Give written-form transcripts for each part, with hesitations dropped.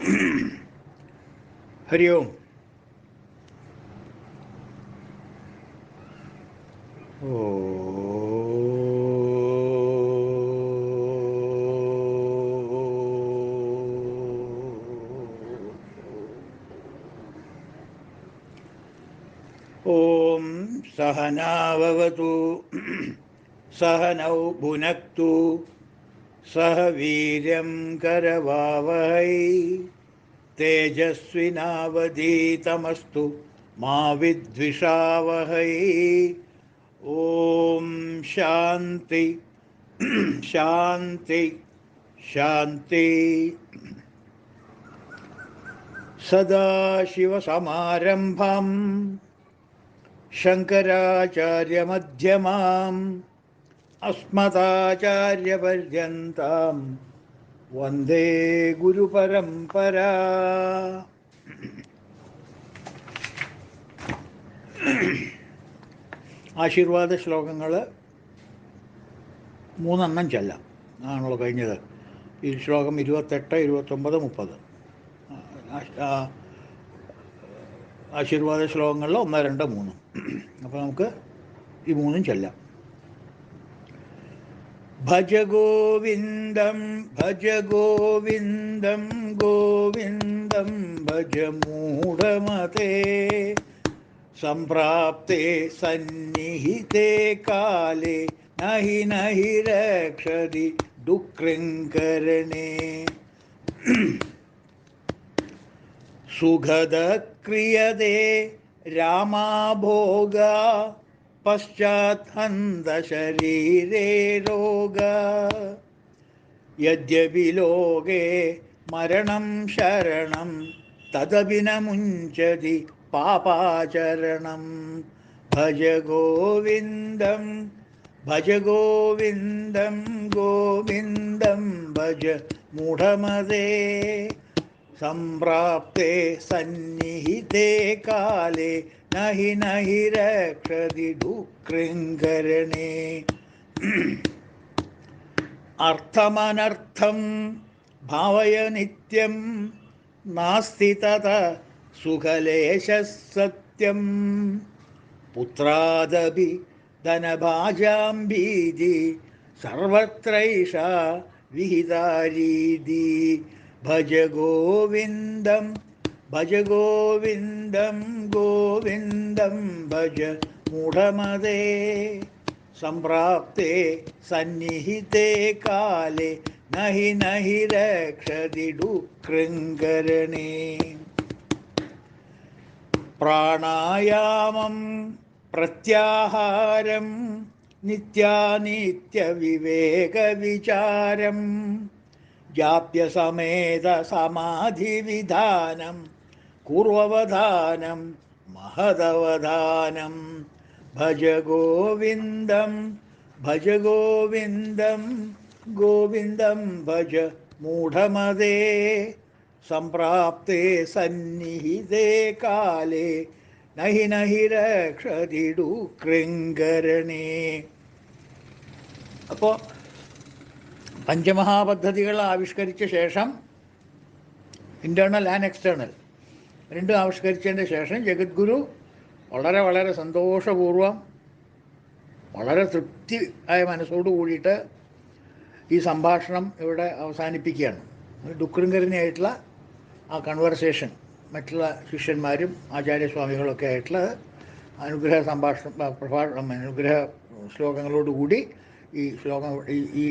हरि ओम। ओम सहनाववतु सहनौ भुनक्तु सह वीर्यं करवावहै तेजस्विनावधीतमस्तु मा विद्विषावहै। ओम शांति शांति शांति। सदाशिवसमारम्भां शङ्कराचार्यमध्यमाम् अस्मदाचार्यपर्यन्तां वन्दे गुरुपरम्परा। ആശീർവാദ ശ്ലോകങ്ങൾ മൂന്നെണ്ണം ചെല്ലാം. ആണല്ലോ കഴിഞ്ഞത്. ഈ ശ്ലോകം 28, 29, 30 ആശീർവാദ ശ്ലോകങ്ങളിൽ 1, 2, 3. അപ്പോൾ നമുക്ക് ഈ മൂന്നും ചെല്ലാം. ഭജ ഗോവിന്ദം ഭജ ഗോവിന്ദം ഗോവിന്ദം ഭജ മൂഢമതേ സംപ്രാപ്തേ സന്നിഹിതേ കാലേ നഹി നഹി രക്ഷതി ഡുക്രങ്കരണേ. സുഖദക്രിയതേ രാമാഭോഗ പശ്ചാത് ഹന്ത ശരീരേ രോഗ. യദ്യപി ലോകേ മരണം ശരണം തദപി ന മുഞ്ചതി പാപാചരണം. ഭജ ഗോവിന്ദം ഭജ ഗോവിന്ദം ഗോവിന്ദം ഭജ മൂഢമതേ സംപ്രാപ്തേ സന്നിഹിതേ കാലേ നഹി നഹി രക്ഷതി ഡുക്രങ്കരണേ. അർത്ഥമനർത്ഥം ഭാവയ നിത്യം നാസ്തി തത സുഖലേശഃ സത്യം. പുത്രാദപി ധനഭാജാം ഭീതി സർവത്രൈഷാ വിഹിതാരീതി. ഭജ ഗോവിന്ദം ഭജ ഗോവിന്ദം ഗോവിന്ദം ഭജ മൂഢമതേ സംപ്രാപ്തേ സന്നിഹിതേ കാലേ നഹി നഹി രക്ഷതി ഡുക്രങ്കരണേ. പ്രാണായാമം പ്രത്യാഹാരം നിത്യാനിത്യവിവേകവിചാരം ജാപ്യസമേത സമാധിവിധാനം കൂർവവധാനം മഹദവധാനം. ഭജ ഗോവിന്ദം ഭജ ഗോവിന്ദം ഗോവിന്ദം ഭജ മൂഢമതേ സംപ്രാപ്തേ സന്നിഹിതേ കാലേ നഹി നഹി രക്ഷതി ഡുക്രങ്കരണേ. അപ്പോൾ പഞ്ചമഹാപദ്ധതികൾ ആവിഷ്കരിച്ച ശേഷം, ഇൻറ്റേർണൽ ആൻഡ് എക്സ്റ്റേണൽ രണ്ടും ആവിഷ്കരിച്ചതിൻ്റെ ശേഷം ജഗദ്ഗുരു വളരെ വളരെ സന്തോഷപൂർവം വളരെ തൃപ്തി ആയ മനസ്സോടു കൂടിയിട്ട് ഈ സംഭാഷണം ഇവിടെ അവസാനിപ്പിക്കുകയാണ്. ഡുക്രങ്കരനായിട്ടുള്ള ആ കൺവെർസേഷൻ മറ്റുള്ള ശിഷ്യന്മാരും ആചാര്യസ്വാമികളൊക്കെ ആയിട്ടുള്ള അനുഗ്രഹ അനുഗ്രഹ ശ്ലോകങ്ങളോടുകൂടി ഈ ശ്ലോകം ഈ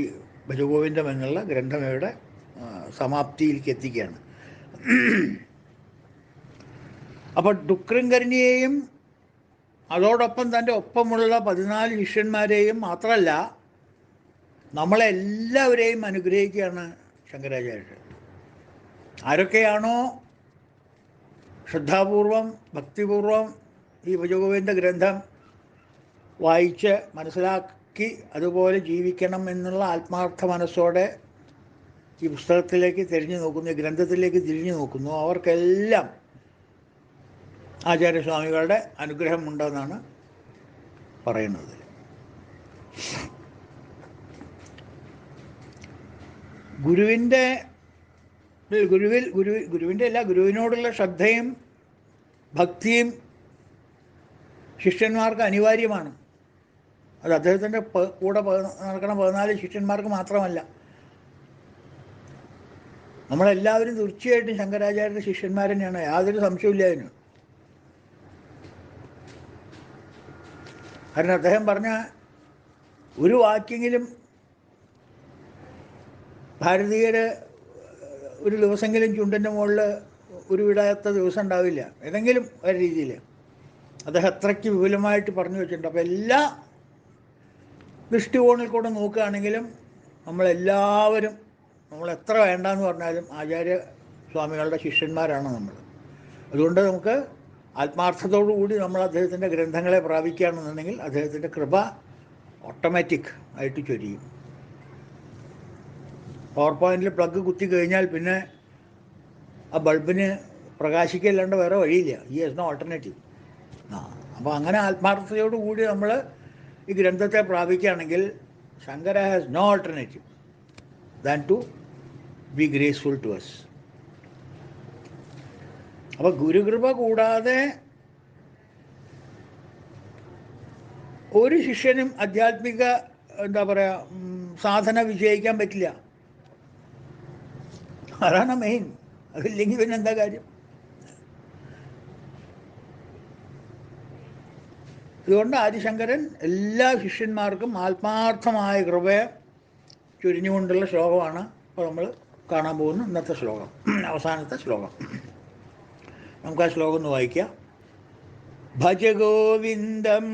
ഭജഗോവിന്ദം എന്നുള്ള ഗ്രന്ഥം ഇവിടെ സമാപ്തിയിലേക്ക് എത്തിക്കുകയാണ്. അപ്പോൾ ഡുക്രങ്കരനെയും അതോടൊപ്പം തൻ്റെ ഒപ്പമുള്ള 14 ശിഷ്യന്മാരെയും മാത്രമല്ല നമ്മളെല്ലാവരെയും അനുഗ്രഹിക്കുകയാണ് ശങ്കരാചാര്യർ. ആരൊക്കെയാണോ ശ്രദ്ധാപൂർവം ഭക്തിപൂർവം ഈ ഭജഗോവിന്ദ ഗ്രന്ഥം വായിച്ച് മനസ്സിലാക്കി അതുപോലെ ജീവിക്കണം എന്നുള്ള ആത്മാർത്ഥ മനസ്സോടെ ഈ പുസ്തകത്തിലേക്ക് തിരിഞ്ഞു നോക്കുന്നു, ഈ ഗ്രന്ഥത്തിലേക്ക് തിരിഞ്ഞു നോക്കുന്നു, അവർക്കെല്ലാം ആചാര്യസ്വാമികളുടെ അനുഗ്രഹമുണ്ടെന്നാണ് പറയുന്നത്. ഗുരുവിൻ്റെ ഗുരുവിൻ്റെ അല്ല, ഗുരുവിനോടുള്ള ശ്രദ്ധയും ഭക്തിയും ശിഷ്യന്മാർക്ക് അനിവാര്യമാണ്. അത് അദ്ദേഹത്തിൻ്റെ കൂടെ നടക്കുന്ന 14 ശിഷ്യന്മാർക്ക് മാത്രമല്ല, നമ്മളെല്ലാവരും തീർച്ചയായിട്ടും ശങ്കരാചാര്യരുടെ ശിഷ്യന്മാർ തന്നെയാണ്, യാതൊരു സംശയമില്ല അതിന്. കാരണം അദ്ദേഹം പറഞ്ഞ ഒരു വാക്യെങ്കിലും ഭാരതീയര് ഒരു ദിവസമെങ്കിലും ചുണ്ടിൻ്റെ മുകളിൽ ഒരു വിടാത്ത ദിവസം ഉണ്ടാവില്ല, ഏതെങ്കിലും ഒരു രീതിയിൽ അദ്ദേഹം അത്രയ്ക്ക് വിപുലമായിട്ട് പറഞ്ഞു വെച്ചിട്ടുണ്ട്. അപ്പോൾ എല്ലാ ദൃഷ്ടികോണിൽ കൂടെ നോക്കുകയാണെങ്കിലും നമ്മളെല്ലാവരും, നമ്മൾ എത്ര വേണ്ടെന്ന് പറഞ്ഞാലും ആചാര്യ സ്വാമികളുടെ ശിഷ്യന്മാരാണ് നമ്മൾ. അതുകൊണ്ട് നമുക്ക് ആത്മാർത്ഥത്തോടു കൂടി നമ്മൾ അദ്ദേഹത്തിൻ്റെ ഗ്രന്ഥങ്ങളെ പ്രാപിക്കുകയാണെന്നുണ്ടെങ്കിൽ അദ്ദേഹത്തിൻ്റെ കൃപ ഓട്ടോമാറ്റിക് ആയിട്ട് ചൊരിയും. പവർ പോയിന്റിൽ പ്ലഗ് കുത്തി കഴിഞ്ഞാൽ പിന്നെ ആ ബൾബിന് പ്രകാശിക്കല്ലാണ്ട് വേറെ വഴിയില്ല. ഈ ഹാസ് നോ ഓൾട്ടർനേറ്റീവ്. അപ്പോൾ അങ്ങനെ ആത്മാർത്ഥതയോടുകൂടി നമ്മൾ ഈ ഗ്രന്ഥത്തെ പ്രാപിക്കുകയാണെങ്കിൽ Shankara has no alternative than to be graceful to us. അപ്പോൾ ഗുരുകൃപ കൂടാതെ ഒരു ശിഷ്യനും ആധ്യാത്മിക എന്താ പറയുക സാധന വിജയിക്കാൻ പറ്റില്ല. അതാണ് മെയിൻ. അതില്ലെങ്കിൽ പിന്നെ എന്താ കാര്യം? അതുകൊണ്ട് ആദിശങ്കരൻ എല്ലാ ശിഷ്യന്മാർക്കും ആത്മാർത്ഥമായ കൃപയെ ചൊരിഞ്ഞുകൊണ്ടുള്ള ശ്ലോകമാണ് ഇപ്പോൾ നമ്മൾ കാണാൻ പോകുന്ന ഇന്നത്തെ ശ്ലോകം, അവസാനത്തെ ശ്ലോകം. നമുക്ക് ആ ശ്ലോകം ഒന്ന് വായിക്കാം. ഭജ ഗോവിന്ദം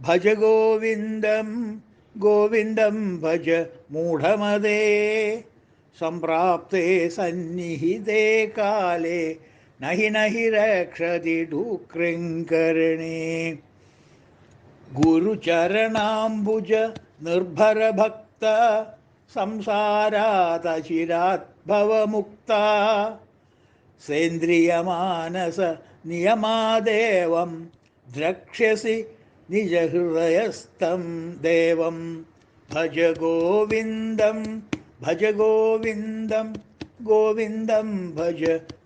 ഭജ ഗോവിന്ദം ഗോവിന്ദം ഭജ മൂഢമതേ സംപ്രാപ്തേ സന്നിഹിതേ കാലേ നഹി നഹി രക്ഷതി ഡൂകൃങ്കരണേ ഗുരുചരണാംബുജ നിർഭരഭക്ത സംസാരാതചിരാത് ഭവമുക്ത സേന്ദ്രിയമാനസ നിയമാദേവം ദ്രക്ഷ്യസി നിജഹൃദയസ്ഥം ദേവം ഭജ ഗോവിന്ദം ഭജ ഗോവിന്ദം ഗോവിന്ദം ഭജ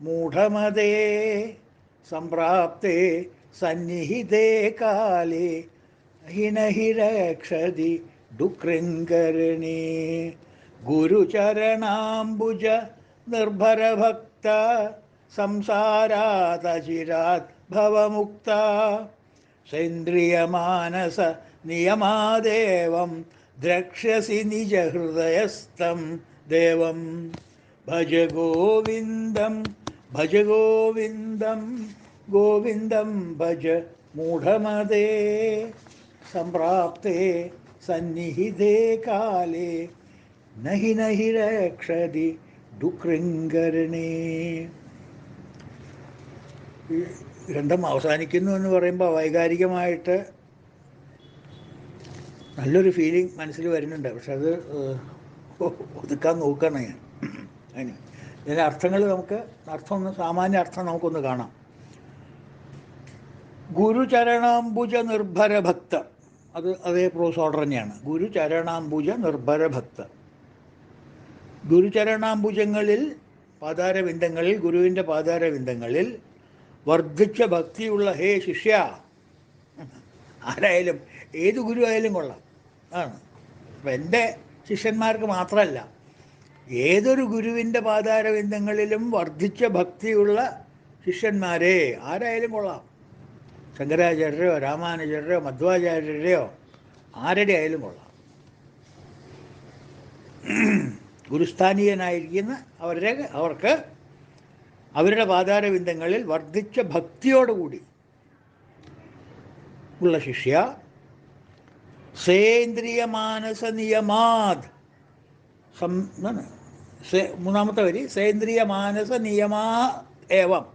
മൂഢമതേ സംപ്രാപ്തേ സന്നിഹിതേ കാലേ ഹി നഹി രക്ഷതി ഡുകൃങ്കരണേ ഗുരുചരണാംബുജ നിർഭരഭക്ത സംസാരാതചിരാത് ഭവമുക്ത സേന്ദ്രിയമാനസ നിയമാദേവം ദ്രക്ഷ്യസി നിജഹൃദയസ്ഥം ദേവം ഭജ ഗോവിന്ദം ഭജ ഗോവിന്ദം ഗോവിന്ദം ഭജ മൂഢമതേ സംപ്രാപ്തേ സന്നിഹിതേ കാലേ നഹി നഹി രക്ഷതി ഡുകൃങ്കരണേ. ഗ്രന്ഥം അവസാനിക്കുന്നു എന്ന് പറയുമ്പോൾ വൈകാരികമായിട്ട് നല്ലൊരു ഫീലിംഗ് മനസ്സിൽ വരുന്നുണ്ട്. പക്ഷെ അത് ഒതുക്കാൻ നോക്കണം ഞാൻ. ഇതിൻ്റെ അർത്ഥങ്ങൾ നമുക്ക് സാമാന്യ അർത്ഥം നമുക്കൊന്ന് കാണാം. ഗുരുചരണാംബുജ നിർഭര ഭക്ത, അതേ പ്രോസ് ഓർഡർ തന്നെയാണ്. ഗുരുചരണാംബുജ നിർഭര ഭക്ത. ഗുരുചരണാംബുജങ്ങളിൽ പാതാരവിന്ദങ്ങളിൽ, ഗുരുവിൻ്റെ പാതാരവിന്ദങ്ങളിൽ വർദ്ധിച്ച ഭക്തിയുള്ള ഹേ ശിഷ്യ, ആരായാലും ഏത് ഗുരു ആയാലും കൊള്ളാം ആണ്. അപ്പം എൻ്റെ ശിഷ്യന്മാർക്ക് മാത്രമല്ല, ഏതൊരു ഗുരുവിൻ്റെ പാതാരവിന്ദങ്ങളിലും വർദ്ധിച്ച ഭക്തിയുള്ള ശിഷ്യന്മാരെ ആരായാലും കൊള്ളാം. ശങ്കരാചാര്യരെയോ രാമാനുജരെയോ മധ്വാചാര്യരെയോ ആരുടെ ആയാലും കൊള്ളാം. ഗുരുസ്ഥാനീയനായിരിക്കുന്ന അവർക്ക് അവരുടെ പാതാരവിന്ദങ്ങളിൽ വർദ്ധിച്ച ഭക്തിയോടുകൂടി ഉള്ള ശിഷ്യ സേന്ദ്രിയ മാനസ നിയമാത്, മൂന്നാമത്തെ വരി സേന്ദ്രിയ മാനസ നിയമാ ഏവം,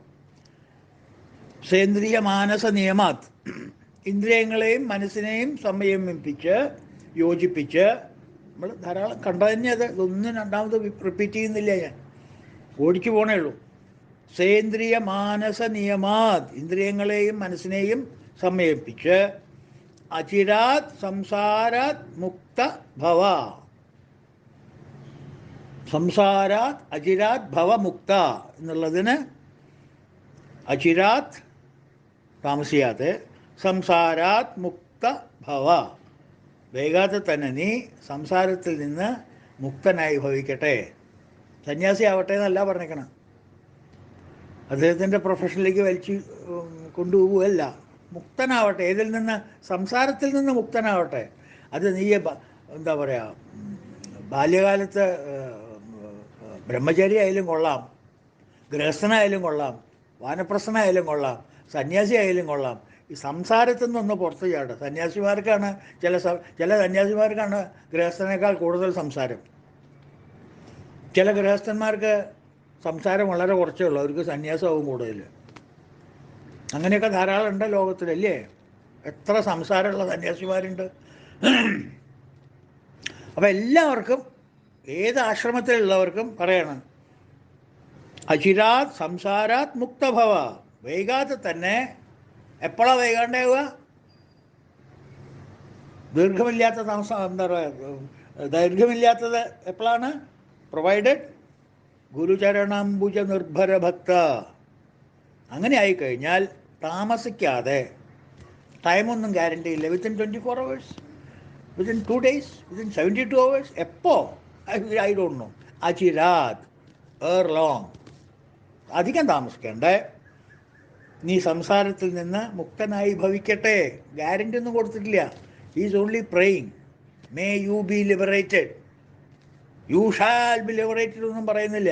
സേന്ദ്രിയ മാനസ നിയമാത്, ഇന്ദ്രിയങ്ങളെയും മനസ്സിനെയും സംയമിപ്പിച്ച് യോജിപ്പിച്ച്, നമ്മൾ ധാരാളം കണ്ടത് തന്നെ അത്, ഇതൊന്നും രണ്ടാമത് റിപ്പീറ്റ് ചെയ്യുന്നില്ല, ഞാൻ ഓടിച്ചു പോണേ ഉള്ളൂ. സേന്ദ്രിയ മാനസ നിയമാത്, ഇന്ദ്രിയങ്ങളെയും മനസ്സിനെയും സംയമിപ്പിച്ച് അചിരാത് സംസാരാത് മുക്ത ഭവ, സംസാരാത് അചിരാത് ഭവമുക്ത എന്നുള്ളതിന് അചിരാത് താമസിയാതെ, സംസാരാത് മുക്ത ഭവ, വൈകാതെ തന്നെ നീ സംസാരത്തിൽ നിന്ന് മുക്തനായി ഭവിക്കട്ടെ. സന്യാസി ആവട്ടെ എന്നല്ല പറഞ്ഞേക്കണം, അദ്ദേഹത്തിൻ്റെ പ്രൊഫഷനിലേക്ക് വലിച്ചു കൊണ്ടുപോവുകയല്ല. മുക്തനാവട്ടെ. ഏതിൽ നിന്ന്? സംസാരത്തിൽ നിന്ന് മുക്തനാവട്ടെ. അത് നീ എന്താ പറയുക, ബാല്യകാലത്ത് ബ്രഹ്മചാരി ആയാലും കൊള്ളാം, ഗൃഹസ്ഥനായാലും കൊള്ളാം, വാനപ്രസ്ഥനായാലും കൊള്ളാം, സന്യാസി ആയാലും കൊള്ളാം. ഈ സംസാരത്തിൽ നിന്നൊന്ന് പുറത്ത് ചാടുക. സന്യാസിമാർക്കാണ് ചില സന്യാസിമാർക്കാണ് ഗൃഹസ്ഥനേക്കാൾ കൂടുതൽ സംസാരം. ചില ഗൃഹസ്ഥന്മാർക്ക് സംസാരം വളരെ കുറച്ചേ ഉള്ളൂ, അവർക്ക് സന്യാസമാവും കൂടുതൽ. അങ്ങനെയൊക്കെ ധാരാളം ഉണ്ട് ലോകത്തിലല്ലേ. എത്ര സംസാരമുള്ള സന്യാസിമാരുണ്ട്. അപ്പം എല്ലാവർക്കും, ഏത് ആശ്രമത്തിലുള്ളവർക്കും പറയണം, അചിരാത് സംസാരാത് മുക്തഭവ, വൈകാതെ തന്നെ. എപ്പോഴാണ് വൈകാണ്ടാവുക? ദീർഘമില്ലാത്ത എന്താ പറയുക, ദൈർഘ്യമില്ലാത്തത് എപ്പോഴാണ്? പ്രൊവൈഡഡ് ഗുരുചരണാംബുജ നിർഭര ഭക്ത. അങ്ങനെ ആയിക്കഴിഞ്ഞാൽ താമസിക്കാതെ, ടൈമൊന്നും ഗ്യാരണ്ടി ഇല്ല, within 24 hours, within 2 days, within 72 hours, എപ്പോ ഐ ഡോണ്ട് നോ. അചിരാത്, ലോങ്, അധികം താമസിക്കണ്ടേ. നീ സംസാരത്തിൽ നിന്ന് മുക്തനായി ഭവിക്കട്ടെ. ഗ്യാരണ്ടി ഒന്നും കൊടുത്തിട്ടില്ല. Is only praying, may you B liberated, you shall be liberated ഒന്നും പറയുന്നില്ല.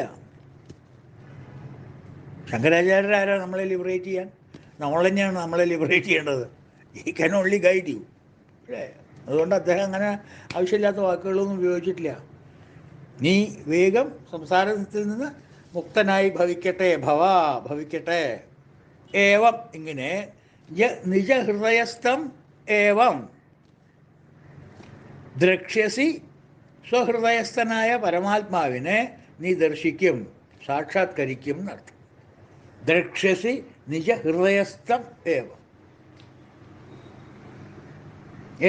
ശങ്കരാചാര്യരാരാ നമ്മളെ ലിബറേറ്റ് ചെയ്യാൻ? നമ്മൾ തന്നെയാണ് നമ്മളെ ലിബറേറ്റ് ചെയ്യേണ്ടത്. ഈ ക്യാൻ ഓൺലി ഗൈഡ് യു, അല്ലേ? അതുകൊണ്ട് അദ്ദേഹം അങ്ങനെ ആവശ്യമില്ലാത്ത വാക്കുകളൊന്നും ഉപയോഗിച്ചിട്ടില്ല. നീ വേഗം സംസാരത്തിൽ നിന്ന് മുക്തനായി ഭവിക്കട്ടെ, ഭവിക്കട്ടെ. ഏവം, ഇങ്ങനെ, നിജഹൃദയസ്ഥം ഏവം ദ്രക്ഷ്യസി, സ്വഹൃദയസ്ഥനായ പരമാത്മാവിനെ നീ ദർശിക്കും, സാക്ഷാത്കരിക്കും എന്നർത്ഥം. ദ്രക്ഷ്യസി നിജഹൃദയസ്ഥം ഏവം.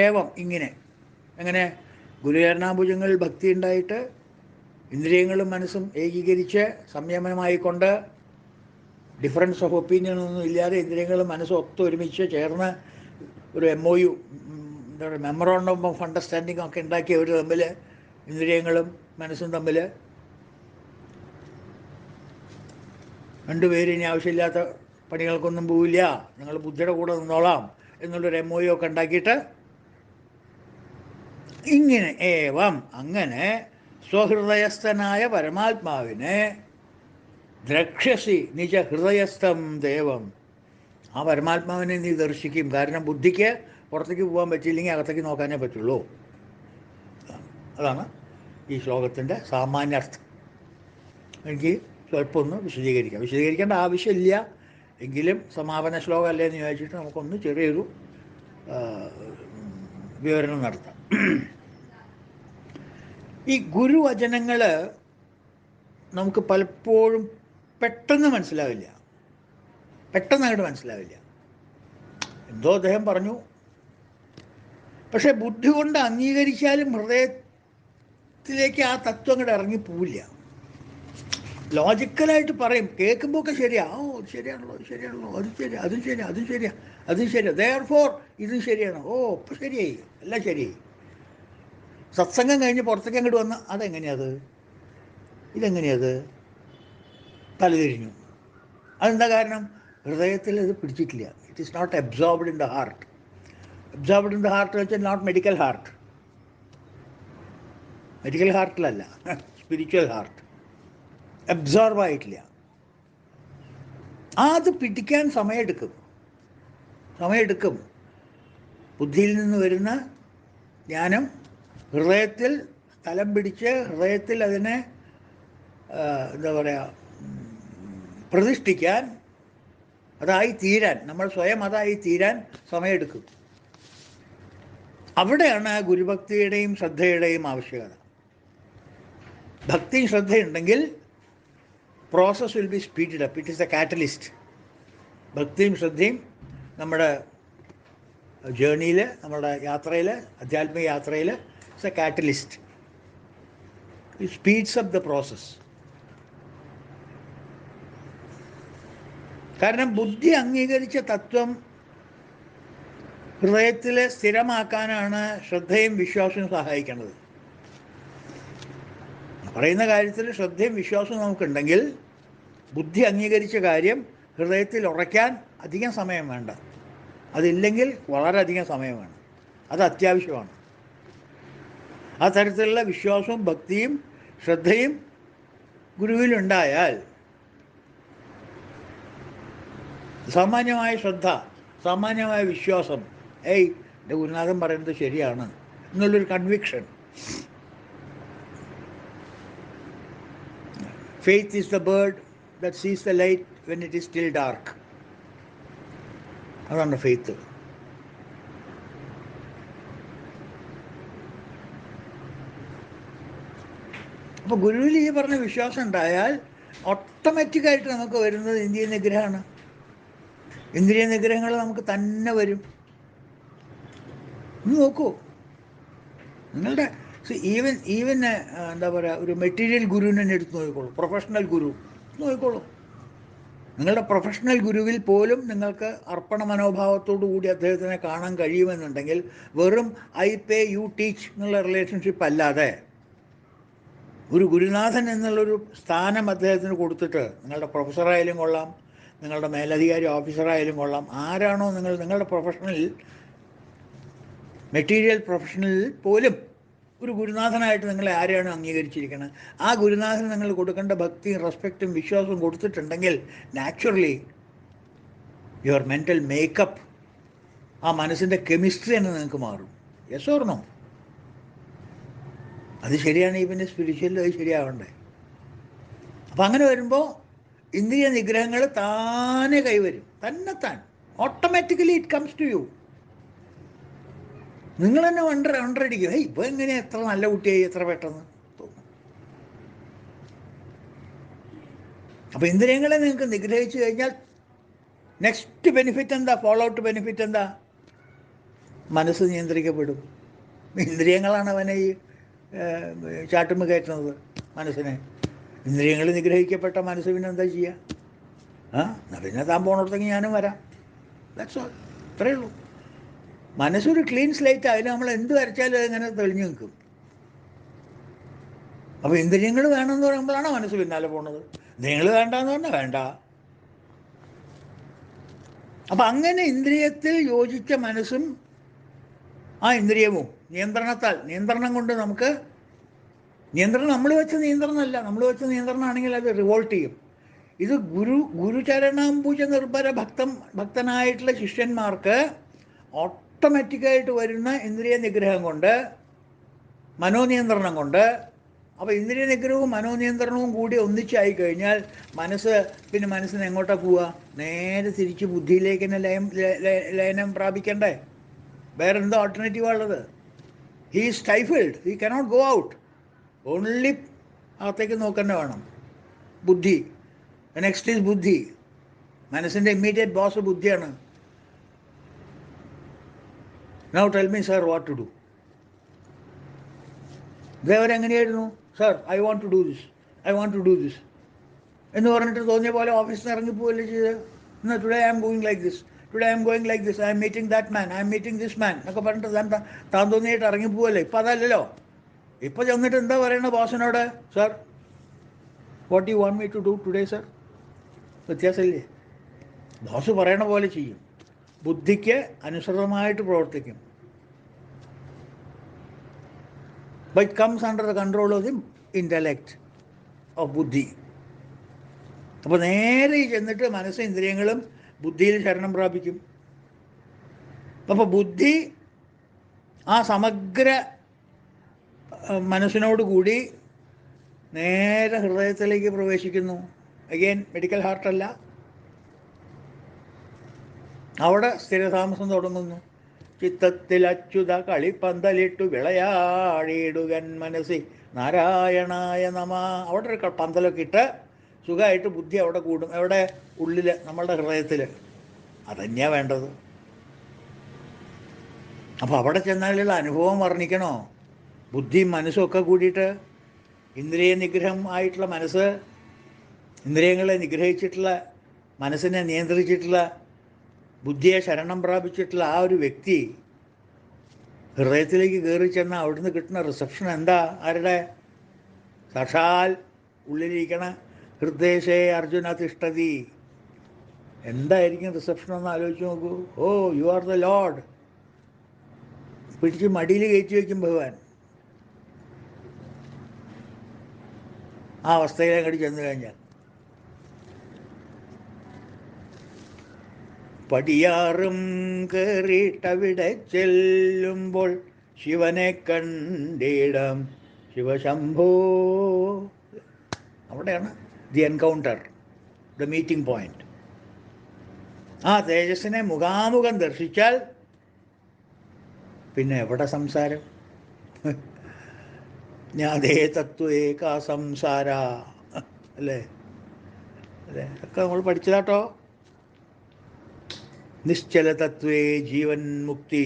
ഏവം, ഇങ്ങനെ. എങ്ങനെ? ഗുരുചരണാംബുജങ്ങളിൽ ഭക്തി ഉണ്ടായിട്ട് ഇന്ദ്രിയങ്ങളും മനസ്സും ഏകീകരിച്ച് സംയമനമായിക്കൊണ്ട്, ഡിഫറൻസ് ഓഫ് ഒപ്പീനിയനൊന്നും ഇല്ലാതെ ഇന്ദ്രിയങ്ങളും മനസ്സും ഒത്തൊരുമിച്ച് ചേർന്ന് ഒരു MOU, എന്താ പറയുക, മെമ്മറോണ്ടം ഓഫ് അണ്ടർസ്റ്റാൻഡിങ് ഒക്കെ ഉണ്ടാക്കിയവർ തമ്മിൽ, ഇന്ദ്രിയങ്ങളും മനസ്സും തമ്മിൽ രണ്ടുപേരും ഇനി ആവശ്യമില്ലാത്ത പണികൾക്കൊന്നും പോവില്ല, ഞങ്ങൾ ബുദ്ധിയുടെ കൂടെ നിന്നോളാം എന്നുള്ളൊരു MOU ഒക്കെ ഉണ്ടാക്കിയിട്ട്, ഇങ്ങനെ ഏവം, അങ്ങനെ സ്വഹൃദയസ്ഥനായ പരമാത്മാവിനെ ദ്രക്ഷ്യസി നിജ ഹൃദയസ്ഥം ദേവം, ആ പരമാത്മാവിനെ നീ ദർശിക്കും. കാരണം ബുദ്ധിക്ക് പുറത്തേക്ക് പോകാൻ പറ്റിയില്ലെങ്കിൽ അകത്തേക്ക് നോക്കാനേ പറ്റുള്ളൂ. അതാണ് ഈ ശ്ലോകത്തിൻ്റെ സാമാന്യാർത്ഥം. എനിക്ക് സ്വല്പം ഒന്ന് വിശദീകരിക്കേണ്ട ആവശ്യമില്ല, എങ്കിലും സമാപന ശ്ലോകം അല്ലേ എന്ന് ചോദിച്ചിട്ട് നമുക്കൊന്ന് ചെറിയൊരു വിവരണം നടത്താം. ഈ ഗുരുവചനങ്ങൾ നമുക്ക് പലപ്പോഴും പെട്ടെന്ന് മനസ്സിലാവില്ല, പെട്ടെന്നങ്ങോട്ട് മനസ്സിലാവില്ല. എന്തോ അദ്ദേഹം പറഞ്ഞു, പക്ഷെ ബുദ്ധി കൊണ്ട് അംഗീകരിച്ചാലും ഹൃദയത്തിലേക്ക് ആ തത്വം അങ്ങോട്ട് ഇറങ്ങിപ്പോവില്ല. ലോജിക്കലായിട്ട് പറയും, കേൾക്കുമ്പോൾ ഒക്കെ ശരിയാ, ഓ ശരിയാണല്ലോ, അതും ശരിയാ, ദെയർഫോർ ഇതും ശരിയാണ്, ഓ ഇപ്പം ശരിയായി, എല്ലാം ശരിയായി. സത്സംഗം കഴിഞ്ഞ് പുറത്തേക്ക് അങ്ങോട്ട് വന്ന് അതെങ്ങനെയത്, ഇതെങ്ങനെയത്, തലതിരിഞ്ഞു. അതെന്താ കാരണം? ഹൃദയത്തിൽ ഇത് പിടിച്ചിട്ടില്ല. It is not absorbed in the heart. Absorbed in the heart വെച്ചാൽ നോട്ട് മെഡിക്കൽ ഹാർട്ട്, മെഡിക്കൽ ഹാർട്ടിലല്ല, സ്പിരിച്വൽ ഹാർട്ട്. അബ്സോർബ് ആയിട്ടില്ല. അത് പിടിക്കാൻ സമയമെടുക്കും. ബുദ്ധിയിൽ നിന്ന് വരുന്ന ജ്ഞാനം ഹൃദയത്തിൽ സ്ഥലം പിടിച്ച്, ഹൃദയത്തിൽ അതിനെ എന്താ പറയുക, പ്രതിഷ്ഠിക്കാൻ, അതായി തീരാൻ, നമ്മൾ സ്വയം അതായി തീരാൻ സമയമെടുക്കും. അവിടെയാണ് ഗുരുഭക്തിയുടെയും ശ്രദ്ധയുടെയും ആവശ്യകത. ഭക്തിയും ശ്രദ്ധയുണ്ടെങ്കിൽ process will be speeded up. It is a catalyst. ഭക്തിയും ശ്രദ്ധയും നമ്മുടെ ജേർണിയിൽ, നമ്മുടെ യാത്രയിൽ, ആധ്യാത്മിക യാത്രയിൽ it's a catalyst. It speeds up the process. കാരണം ബുദ്ധി അംഗീകരിച്ച തത്വം ഹൃദയത്തിൽ സ്ഥിരമാക്കാനാണ് ശ്രദ്ധയും വിശ്വാസവും സഹായിക്കുന്നത്. പറയുന്ന കാര്യത്തിൽ ശ്രദ്ധയും വിശ്വാസവും നമുക്കുണ്ടെങ്കിൽ ബുദ്ധി അംഗീകരിച്ച കാര്യം ഹൃദയത്തിൽ ഉറയ്ക്കാൻ അധികം സമയം വേണ്ട. അതില്ലെങ്കിൽ വളരെയധികം സമയം വേണം. അത് അത്യാവശ്യമാണ്. ആ തരത്തിലുള്ള വിശ്വാസവും ഭക്തിയും ശ്രദ്ധയും ഗുരുവിലുണ്ടായാൽ സാമാന്യമായ ശ്രദ്ധ, സാമാന്യമായ വിശ്വാസം, എൻ്റെ ഗുരുനാഥൻ പറയുന്നത് ശരിയാണ് എന്നുള്ളൊരു conviction. Faith is the bird that sees the light when it is still dark. അതാണ് ഫെയ്ത്ത്. അപ്പോൾ ഗുരുവിൽ ഈ പറഞ്ഞ വിശ്വാസം ഉണ്ടായാൽ ഓട്ടോമാറ്റിക്കായിട്ട് നമുക്ക് വരുന്നത് ഇന്ദ്രിയ നിഗ്രഹമാണ്. ഇന്ദ്രിയ നിഗ്രഹങ്ങൾ നമുക്ക് തന്നെ വരും. നോക്കൂ, നിങ്ങളുടെ ഈവൻ എന്താ പറയുക, ഒരു മെറ്റീരിയൽ ഗുരുവിനെ തന്നെ എടുത്ത് നോക്കിക്കോളൂ, പ്രൊഫഷണൽ ഗുരു നോക്കിക്കോളൂ. നിങ്ങളുടെ പ്രൊഫഷണൽ ഗുരുവിൽ പോലും നിങ്ങൾക്ക് അർപ്പണ മനോഭാവത്തോടു കൂടി അദ്ദേഹത്തിനെ കാണാൻ കഴിയുമെന്നുണ്ടെങ്കിൽ വെറും ഐ പേ യു ടീച്ച് എന്നുള്ള റിലേഷൻഷിപ്പ് അല്ലാതെ ഒരു ഗുരുനാഥൻ എന്നുള്ളൊരു സ്ഥാനം അദ്ദേഹത്തിന് കൊടുത്തിട്ട്, നിങ്ങളുടെ പ്രൊഫസറായാലും കൊള്ളാം, നിങ്ങളുടെ മേലധികാരി ഓഫീസറായാലും കൊള്ളാം, ആരാണോ നിങ്ങളുടെ പ്രൊഫഷണലിൽ, മെറ്റീരിയൽ പ്രൊഫഷണലിൽ പോലും ഒരു ഗുരുനാഥനായിട്ട് നിങ്ങളെ ആരെയാണ് അംഗീകരിച്ചിരിക്കുന്നത്, ആ ഗുരുനാഥന് നിങ്ങൾ കൊടുക്കേണ്ട ഭക്തിയും റെസ്പെക്റ്റും വിശ്വാസവും കൊടുത്തിട്ടുണ്ടെങ്കിൽ നാച്ചുറലി യുവർ മെൻ്റൽ മേക്കപ്പ്, ആ മനസ്സിൻ്റെ കെമിസ്ട്രി തന്നെ നിങ്ങൾക്ക് മാറും. Yes or no? അത് ശരിയാണെങ്കിൽ പിന്നെ സ്പിരിച്വലിൽ അത് ശരിയാവണ്ടേ? അപ്പം അങ്ങനെ വരുമ്പോൾ ഇന്ദ്രിയ നിഗ്രഹങ്ങൾ താനെ കൈവരും, തന്നെത്താൻ. Automatically it comes to you. നിങ്ങൾ തന്നെ വണ്ടടിക്കും, ഇപ്പോൾ എങ്ങനെയാണ് എത്ര നല്ല കുട്ടിയായി എത്ര പെട്ടെന്ന് തോന്നും. അപ്പോൾ ഇന്ദ്രിയങ്ങളെ നിങ്ങൾക്ക് നിഗ്രഹിച്ചു കഴിഞ്ഞാൽ നെക്സ്റ്റ് ബെനിഫിറ്റ് എന്താ? ഫോളോ ഔട്ട് ബെനിഫിറ്റ് എന്താ? മനസ്സ് നിയന്ത്രിക്കപ്പെടും. ഇന്ദ്രിയങ്ങളാണ് അവനെ ഈ ചാട്ടുമ്പ് കയറ്റുന്നത്, മനസ്സിനെ. ഇന്ദ്രിയങ്ങൾ നിഗ്രഹിക്കപ്പെട്ട മനസ്സ് പിന്നെ എന്താ ചെയ്യുക? പിന്നെ താൻ പോകണത്തേക്ക് ഞാനും വരാം. That's all. ഇത്രയേ ഉള്ളൂ. മനസ്സൊരു ക്ലീൻ സ്ലേറ്റ്, അതിൽ നമ്മൾ എന്ത് വരച്ചാലും അതിങ്ങനെ തെളിഞ്ഞു നിൽക്കും. അപ്പോൾ ഇന്ദ്രിയങ്ങൾ വേണമെന്ന് പറയുമ്പോഴാണ് മനസ്സ് പിന്നാലെ പോണത്. ഇന്ദ്രിയങ്ങൾ വേണ്ടെന്ന് പറഞ്ഞാൽ വേണ്ട. അപ്പം അങ്ങനെ ഇന്ദ്രിയത്തിൽ യോജിച്ച മനസ്സും ആ ഇന്ദ്രിയവും നിയന്ത്രണം കൊണ്ട് നമുക്ക് നിയന്ത്രണം, നമ്മൾ വെച്ച നിയന്ത്രണമല്ല. നമ്മൾ വെച്ച നിയന്ത്രണമാണെങ്കിൽ അത് റിവോൾട്ട് ചെയ്യും. ഇത് ഗുരുചരണാംബുജ നിർഭര ഭക്തനായിട്ടുള്ള ശിഷ്യന്മാർക്ക് ഓട്ടോമാറ്റിക്കായിട്ട് വരുന്ന ഇന്ദ്രിയ നിഗ്രഹം കൊണ്ട്, മനോനിയന്ത്രണം കൊണ്ട്. അപ്പോൾ ഇന്ദ്രിയ നിഗ്രഹവും മനോനിയന്ത്രണവും കൂടി ഒന്നിച്ചായി കഴിഞ്ഞാൽ മനസ്സിന് എങ്ങോട്ടാണ് പോവുക? നേരെ തിരിച്ച് ബുദ്ധിയിലേക്ക് തന്നെ ലയനം പ്രാപിക്കണ്ടേ? വേറെ എന്തോ ഓൾട്ടർനേറ്റീവാണ് ഉള്ളത്? He is stifled, he cannot go out. Only അകത്തേക്ക് നോക്കന്നെ വേണം. ബുദ്ധി, നെക്സ്റ്റ് ഈസ് ബുദ്ധി. മനസ്സിൻ്റെ ഇമ്മീഡിയറ്റ് ബോസ് ബുദ്ധിയാണ്. Now tell me sir what to do. ഇതേവരെങ്ങനെയായിരുന്നു? Sir I want to do this എന്ന് പറഞ്ഞിട്ട് തോന്നിയ പോലെ ഓഫീസിൽ നിന്ന് ഇറങ്ങിപ്പോവല്ലേ ചെയ്ത്. എന്നാൽ today I am going like this, I'm meeting that man, I'm meeting this man എന്നൊക്കെ പറഞ്ഞിട്ട് താൻ തോന്നിയിട്ട് ഇറങ്ങിപ്പോവല്ലേ. ഇപ്പം അതല്ലല്ലോ. ഇപ്പം ചെന്നിട്ട് എന്താ പറയണ ബോസിനോട്? Sir what you want me to do today sir? വ്യത്യാസമില്ലേ? ബോസ് പറയണ പോലെ ചെയ്യും, ബുദ്ധിക്ക് അനുസൃതമായിട്ട് പ്രവർത്തിക്കും. But it comes under the control of the intellect of ബുദ്ധി. അപ്പോൾ നേരെ ചെന്നിട്ട് മനസ്സും ഇന്ദ്രിയങ്ങളും ബുദ്ധിയിൽ ശരണം പ്രാപിക്കും. അപ്പോൾ ബുദ്ധി ആ സമഗ്ര മനസ്സിനോടുകൂടി നേരെ ഹൃദയത്തിലേക്ക് പ്രവേശിക്കുന്നു. അഗെയിൻ മെഡിക്കൽ ഹാർട്ടല്ല, അവിടെ സ്ഥിരതാമസം തുടങ്ങുന്നു. ചിത്തത്തിൽ അച്യുത കളിപ്പന്തലിട്ടു വിളയാടിയിടുകൻ മനസ്സി നാരായണായ നമ. അവിടെ ഒരു പന്തലൊക്കെ ഇട്ട് സുഖമായിട്ട് ബുദ്ധി അവിടെ കൂടും. എവിടെ? ഉള്ളിൽ, നമ്മളുടെ ഹൃദയത്തിൽ. അതന്നെയാണ് വേണ്ടത്. അപ്പോൾ അവിടെ ചെന്നാലുള്ള അനുഭവം വർണ്ണിക്കണോ? ബുദ്ധിയും മനസ്സും ഒക്കെ കൂടിയിട്ട് ഇന്ദ്രിയ നിഗ്രഹം ആയിട്ടുള്ള മനസ്സ്, ഇന്ദ്രിയങ്ങളെ നിഗ്രഹിച്ചിട്ടുള്ള, മനസ്സിനെ നിയന്ത്രിച്ചിട്ടുള്ള, ബുദ്ധിയെ ശരണം പ്രാപിച്ചിട്ടുള്ള ആ ഒരു വ്യക്തി ഹൃദയത്തിലേക്ക് കയറി ചെന്നാൽ അവിടുന്ന് കിട്ടുന്ന റിസപ്ഷൻ എന്താ? ആരുടെ? സാക്ഷാൽ ഉള്ളിലിരിക്കണ ഹൃദയശേ അർജുന തിഷ്ഠതി. എന്തായിരിക്കും റിസപ്ഷൻ എന്ന് ആലോചിച്ച് നോക്കൂ. ഓ, യു ആർ ദ ലോഡ്. പിടിച്ച് മടിയിൽ കയറ്റി വയ്ക്കും ഭഗവാൻ. ആ അവസ്ഥയിൽ അങ്ങോട്ട് ചെന്ന് കഴിഞ്ഞാൽ പടിയാറും കയറിയിട്ടവിടെ ചെല്ലുമ്പോൾ ശിവനെ കണ്ടിടം ശിവശംഭോ. അവിടെയാണ് the encounter, the meeting point. ആ തേജസ്സിനെ മുഖാമുഖം ദർശിച്ചാൽ പിന്നെ എവിടെ സംസാരം? ജ്ഞാതേ തത്വേക സംസാര, അല്ലേ? അല്ലേ? ഒക്കെ നമ്മൾ പഠിച്ചതാട്ടോ. നിശ്ചല തത്വേ ജീവൻ മുക്തി.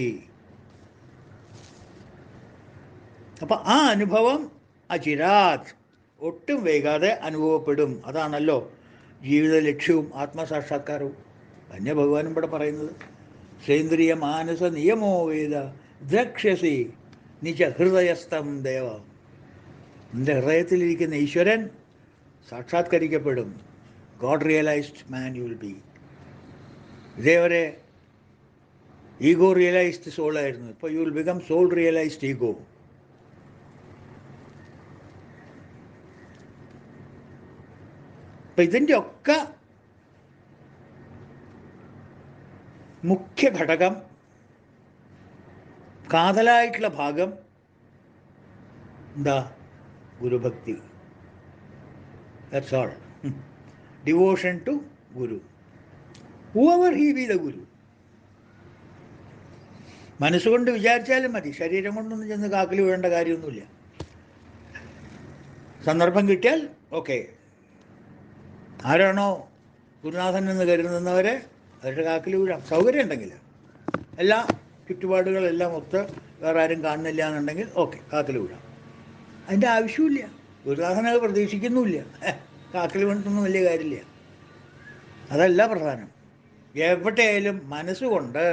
അപ്പം ആ അനുഭവം അചിരാത്, ഒട്ടും വൈകാതെ അനുഭവപ്പെടും. അതാണല്ലോ ജീവിത ലക്ഷ്യവും ആത്മസാക്ഷാത്കാരവും. തന്നെ ഭഗവാനും ഇവിടെ പറയുന്നത്, സേന്ദ്രിയ മാനസ നിയമോ വേദ ദ്രക്ഷ്യസി നിജ ഹൃദയസ്ഥം ദേവ. നിന്റെ ഹൃദയത്തിലിരിക്കുന്ന ഈശ്വരൻ സാക്ഷാത്കരിക്കപ്പെടും. God realised man you will be. ഇതേവരെ ഈഗോ റിയലൈസ്ഡ് സോളായിരുന്നു. ഇപ്പോൾ you will become soul realised ego. അപ്പം ഇതിൻ്റെ ഒക്കെ മുഖ്യ ഘടകം, കാതലായിട്ടുള്ള ഭാഗം എന്താ? ഗുരുഭക്തി. That's all. Devotion to guru, whoever he be the guru. മനസ്സുകൊണ്ട് വിചാരിച്ചാലും മതി, ശരീരം കൊണ്ടൊന്നും ചെന്ന് കാക്കിൽ വീഴേണ്ട കാര്യമൊന്നുമില്ല. സന്ദർഭം കിട്ടിയാൽ ഓക്കെ, ആരാണോ ഗുരുനാഥൻ എന്ന് കരുതുന്നവരെ അവരുടെ കാക്കിൽ വീഴാം, സൗകര്യം ഉണ്ടെങ്കിൽ. എല്ലാ ചുറ്റുപാടുകളെല്ലാം ഒത്ത് വേറെ ആരും കാണുന്നില്ല എന്നുണ്ടെങ്കിൽ ഓക്കെ, കാക്കിൽ വീഴാം. അതിൻ്റെ ആവശ്യമില്ല. ഗുരുനാഥനത് പ്രതീക്ഷിക്കുന്നുമില്ല. കാക്കിൽ വീണിട്ടൊന്നും വലിയ കാര്യമില്ല. അതല്ല പ്രധാനം. എവിടെയായാലും മനസ്സുകൊണ്ട്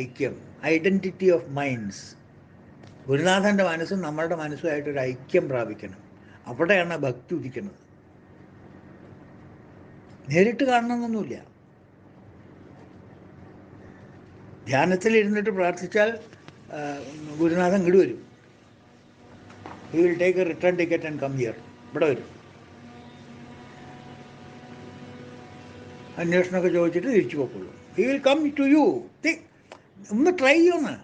ഐക്യം, ഐഡൻറ്റിറ്റി ഓഫ് മൈൻഡ്സ്. ഗുരുനാഥൻ്റെ മനസ്സും നമ്മളുടെ മനസ്സുമായിട്ടൊരു ഐക്യം പ്രാപിക്കണം. അവിടെയാണ് ഭക്തി ഉദിക്കുന്നത്. നേരിട്ട് കാണണമെന്നൊന്നുമില്ല. ധ്യാനത്തിലിരുന്നിട്ട് പ്രാർത്ഥിച്ചാൽ ഗുരുനാഥൻ ഇങ്ങോട്ട് വരും. He will take a return ticket and come here. ഇവിടെ വരും. അന്വേഷണമൊക്കെ ചോദിച്ചിട്ട് തിരിച്ചു പോക്കുള്ളൂ. He will come to you. ഒന്ന് ട്രൈ ചെയ്യൊന്ന്.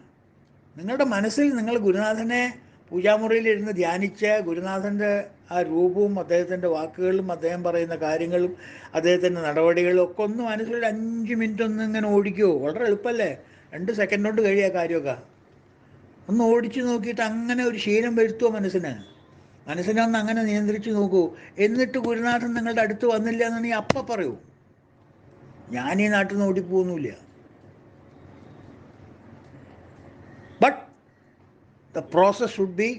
നിങ്ങളുടെ മനസ്സിൽ നിങ്ങൾ ഗുരുനാഥനെ പൂജാമുറിയിലിരുന്ന് ധ്യാനിച്ച് ഗുരുനാഥൻ്റെ ആ രൂപവും അദ്ദേഹത്തിൻ്റെ വാക്കുകളും അദ്ദേഹം പറയുന്ന കാര്യങ്ങളും അദ്ദേഹത്തിൻ്റെ നടപടികളും ഒക്കെ ഒന്ന് മനസ്സിലൊരു 5 മിനിറ്റ് ഒന്ന് ഇങ്ങനെ ഓടിക്കുമോ? വളരെ എളുപ്പമല്ലേ, 2 സെക്കൻഡ് കൊണ്ട് കഴിയുക കാര്യമൊക്കെ. ഒന്ന് ഓടിച്ചു നോക്കിയിട്ട് അങ്ങനെ ഒരു ശീലം വരുത്തുമോ മനസ്സിനെ? മനസ്സിനെ ഒന്ന് അങ്ങനെ നിയന്ത്രിച്ച് നോക്കൂ. എന്നിട്ട് ഗുരുനാഥൻ നിങ്ങളുടെ അടുത്ത് വന്നില്ല എന്നുണ്ടെങ്കിൽ അപ്പം പറയൂ, ഞാൻ ഈ നാട്ടിൽ നിന്ന് ഓടിപ്പോന്നില്ല. But the process should be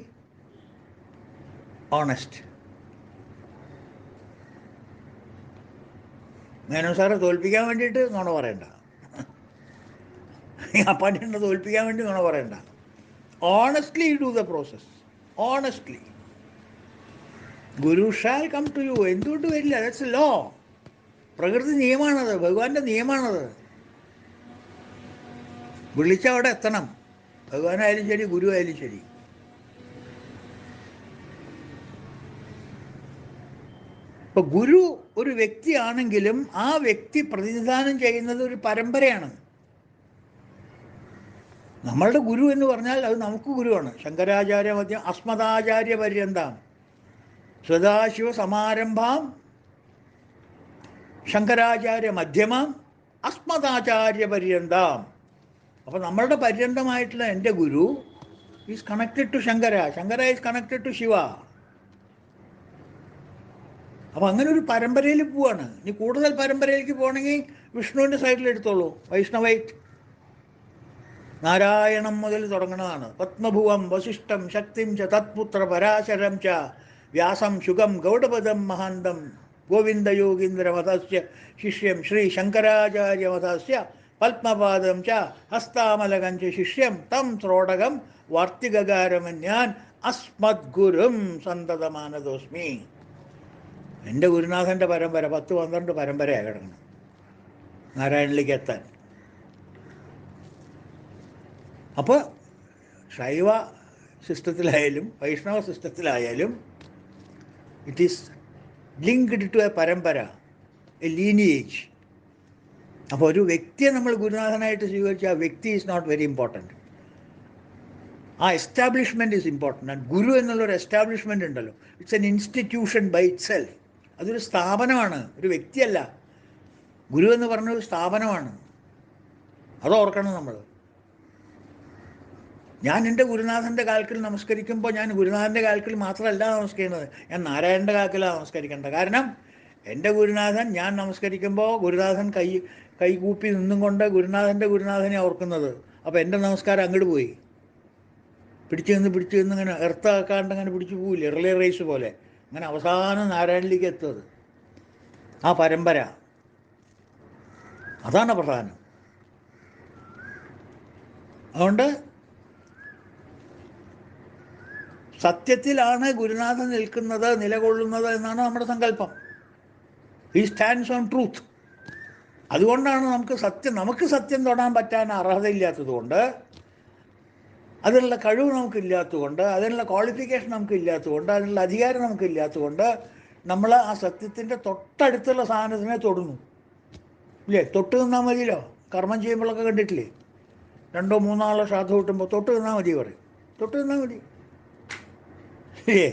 honest. Menon സാറെ തോൽപ്പിക്കാൻ വേണ്ടിയിട്ട് നുണ പറയണ്ട, അപ്പാനെ തോൽപ്പിക്കാൻ വേണ്ടി നുണ പറയണ്ട. Honestly do the process. Honestly guru shall come to you. എന്തുകൊണ്ട് വരില്ല? That's law. പ്രകൃതി നിയമമാണത്, ഭഗവാന്റെ നിയമമാണത്. വിളിച്ച അവിടെ എത്തണം. ഭഗവാനായാലും ശരി, ഗുരു ആയാലും ശരി. ഇപ്പൊ ഗുരു ഒരു വ്യക്തിയാണെങ്കിലും ആ വ്യക്തി പ്രതിനിധാനം ചെയ്യുന്നത് ഒരു പരമ്പരയാണ്. നമ്മളുടെ ഗുരു എന്ന് പറഞ്ഞാൽ അത് നമുക്ക് ഗുരുവാണ്. ശങ്കരാചാര്യ മധ്യം അസ്മദാചാര്യ പര്യന്താം സദാശിവ സമാരംഭാം ശങ്കരാചാര്യ മധ്യമാം അസ്മദാചാര്യ പര്യന്താം. അപ്പം നമ്മളുടെ പര്യന്തമായിട്ടുള്ള എൻ്റെ guru is connected to Shankara, Shankara is connected to Shiva. അപ്പം അങ്ങനെ ഒരു പരമ്പരയിൽ പോവാണ്. ഇനി കൂടുതൽ പരമ്പരയിലേക്ക് പോകണമെങ്കിൽ വിഷ്ണുവിൻ്റെ സൈഡിൽ എടുത്തോളൂ. വൈഷ്ണവൈറ്റ് നാരായണം മുതൽ തുടങ്ങുന്നതാണ്. പത്മഭുവം വസിഷ്ഠം ശക്തിം ച തത്പുത്ര പരാശരം ച വ്യാസം ശുകം ഗൗഡപദം മഹാന്തം ഗോവിന്ദയോഗീന്ദ്രമതസ്യ ശിഷ്യം ശ്രീ ശങ്കരാചാര്യമതസ്യ പത്മപാദം ച ഹസ്താമലകം ച ശിഷ്യം തം ശ്രോടകം വാർത്തികകാരമന്യാൻ അസ്മദ്ഗുരും സന്തതമാനതോസ്മി. എൻ്റെ ഗുരുനാഥൻ്റെ പരമ്പര 10-12 പരമ്പരയാണ് കിടക്കണം നാരായണിലേക്ക് എത്താൻ. അപ്പോൾ ശൈവ സിസ്റ്റത്തിലായാലും വൈഷ്ണവ സിസ്റ്റത്തിലായാലും it is linked to a parampara, a lineage. അപ്പോൾ ഒരു വ്യക്തിയെ നമ്മൾ ഗുരുനാഥനായിട്ട് സ്വീകരിച്ച ആ വ്യക്തി ഈസ് നോട്ട് വെരി ഇമ്പോർട്ടൻറ്റ്. ആ എസ്റ്റാബ്ലിഷ്മെൻറ്റ് ഈസ് ഇമ്പോർട്ടൻ്റ്. ആൻഡ് ഗുരു എന്നുള്ളൊരു എസ്റ്റാബ്ലിഷ്മെൻ്റ് ഉണ്ടല്ലോ, it's an institution by itself. അതൊരു സ്ഥാപനമാണ്, ഒരു വ്യക്തിയല്ല. ഗുരു എന്ന് പറഞ്ഞൊരു സ്ഥാപനമാണ്. അത് ഓർക്കണം നമ്മൾ. ഞാൻ എൻ്റെ ഗുരുനാഥൻ്റെ കാൽക്കൽ നമസ്കരിക്കുമ്പോൾ ഞാൻ ഗുരുനാഥൻ്റെ കാൽക്കൽ മാത്രമല്ല നമസ്കരിക്കുന്നത്, ഞാൻ നാരായണൻ്റെ കാൽക്കലാണ് നമസ്കരിക്കേണ്ടത്. കാരണം എൻ്റെ ഗുരുനാഥൻ, ഞാൻ നമസ്കരിക്കുമ്പോൾ ഗുരുനാഥൻ കൈകൂപ്പി നിന്നും കൊണ്ട് ഗുരുനാഥനെ ഓർക്കുന്നത്. അപ്പോൾ എൻ്റെ നമസ്കാരം അങ്ങോട്ട് പോയി. പിടിച്ചു നിന്ന് ഇങ്ങനെ എർത്താക്കാണ്ട് അങ്ങനെ പിടിച്ചു പോവില്ലേ, റിലേ റേസ് പോലെ. അങ്ങനെ അവസാനം നാരായണിലേക്ക് എത്തുന്നത് ആ പരമ്പര. അതാണ് പ്രധാനം. അതുകൊണ്ട് സത്യത്തിലാണ് ഗുരുനാഥൻ നിൽക്കുന്നത്, നിലകൊള്ളുന്നത് എന്നാണ് നമ്മുടെ സങ്കല്പം. He stands on truth. അതുകൊണ്ടാണ് നമുക്ക് സത്യം തൊടാൻ പറ്റാൻ അർഹതയില്ലാത്തതുകൊണ്ട്, അതിനുള്ള കഴിവ് നമുക്കില്ലാത്തതുകൊണ്ട്, അതിനുള്ള ക്വാളിഫിക്കേഷൻ നമുക്കില്ലാത്തതുകൊണ്ട്, അതിനുള്ള അധികാരം നമുക്കില്ലാത്തതുകൊണ്ട് നമ്മൾ ആ സത്യത്തിൻ്റെ തൊട്ടടുത്തുള്ള സാധനത്തിനെ തൊടുന്നു. ഇല്ലേ? തൊട്ട് നിന്നാൽ മതിയല്ലോ. കർമ്മം ചെയ്യുമ്പോഴൊക്കെ കണ്ടിട്ടില്ലേ, 2-3 ആളെ ശ്രാദ്ധ കിട്ടുമ്പോൾ തൊട്ട് നിന്നാൽ മതി പറയും. തൊട്ട് നിന്നാൽ മതി. ഇല്ലേ?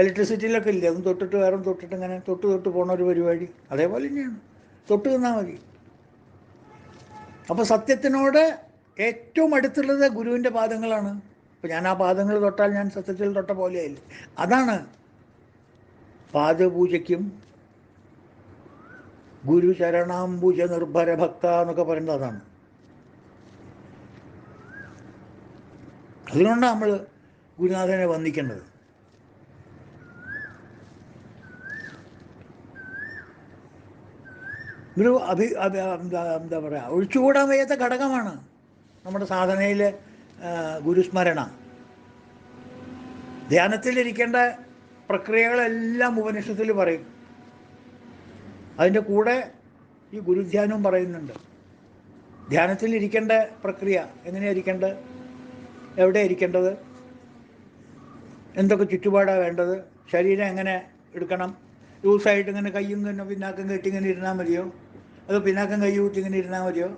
ഇലക്ട്രിസിറ്റിയിലൊക്കെ ഇല്ലേ, അതും തൊട്ടിട്ട് വേറെ തൊട്ടിട്ട് ഇങ്ങനെ തൊട്ട് പോണ ഒരു പരിപാടി. അതേപോലെ തന്നെയാണ്, തൊട്ട് നിന്നാൽ മതി. അപ്പോൾ സത്യത്തിനോട് ഏറ്റവും അടുത്തുള്ളത് ഗുരുവിൻ്റെ പാദങ്ങളാണ്. അപ്പോൾ ഞാൻ ആ പാദങ്ങൾ തൊട്ടാൽ ഞാൻ സത്യത്തിൽ തൊട്ട പോലെയായില്ലേ. അതാണ് പാദപൂജയ്ക്കും ഗുരു ചരണാംബുജ നിർഭര ഭക്ത എന്നൊക്കെ പറയുന്നത് അതാണ്. അതുകൊണ്ടാണ് നമ്മൾ ഗുരുനാഥനെ വന്ദിക്കേണ്ടത്. ഒരു എന്താ പറയുക, ഒഴിച്ചുകൂടാൻ വയ്യാത്ത ഘടകമാണ് നമ്മുടെ സാധനയിലെ ഗുരുസ്മരണ. ധ്യാനത്തിലിരിക്കേണ്ട പ്രക്രിയകളെല്ലാം ഉപനിഷത്തിൽ പറയും. അതിൻ്റെ കൂടെ ഈ ഗുരുധ്യാനവും പറയുന്നുണ്ട്. ധ്യാനത്തിലിരിക്കേണ്ട പ്രക്രിയ എങ്ങനെയാണ് ഇരിക്കേണ്ടത്, എവിടെ ഇരിക്കേണ്ടത്, എന്തൊക്കെ ചുറ്റുപാടാണ് വേണ്ടത്, ശരീരം എങ്ങനെ എടുക്കണം, ലൂസായിട്ട് ഇങ്ങനെ കയ്യും തന്നെ പിന്നാക്കം കെട്ടി ഇങ്ങനെ ഇരുന്നാൽ മതിയോ, അത് പിന്നാക്കം കൈ കൂട്ടി ഇങ്ങനെ ഇരുന്നാൽ മതിയോ,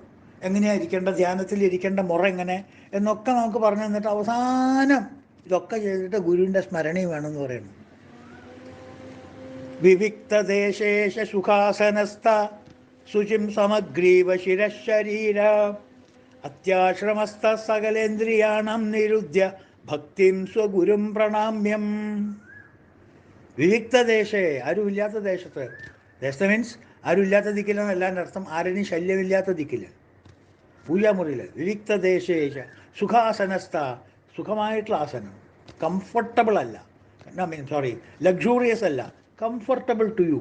എങ്ങനെയാണ് ഇരിക്കേണ്ട, ധ്യാനത്തിൽ ഇരിക്കേണ്ട മുറ എങ്ങനെ എന്നൊക്കെ നമുക്ക് പറഞ്ഞു തന്നിട്ട് അവസാനം ഇതൊക്കെ ചെയ്തിട്ട് ഗുരുവിൻ്റെ സ്മരണയും വേണമെന്ന് പറയുന്നു. വിവിക്തദേശേശ സുഖാസനസ്ഥ ശുചിം സമഗ്രീവ ശിരശരീര അത്യാശ്രമസ്ഥ സകലേന്ദ്രിയാണം നിരുദ്ധ്യ ഭക്തിം സ്വഗുരും പ്രണാമ്യം. വിവിക്തദേശേ, ആരുമില്ലാത്ത ദേശത്ത് മീൻസ് ആരുമില്ലാത്ത ദിക്കിലെന്നല്ല അർത്ഥം, ആരെയും ശല്യമില്ലാത്ത ദിക്കില്, പൂജാമുറിയിൽ. വിവിക്തദേശേശ സുഖാസനസ്ഥ, സുഖമായിട്ടുള്ള ആസനം, കംഫർട്ടബിൾ അല്ല, ലക്ഷൂറിയസ് അല്ല, comfortable to you,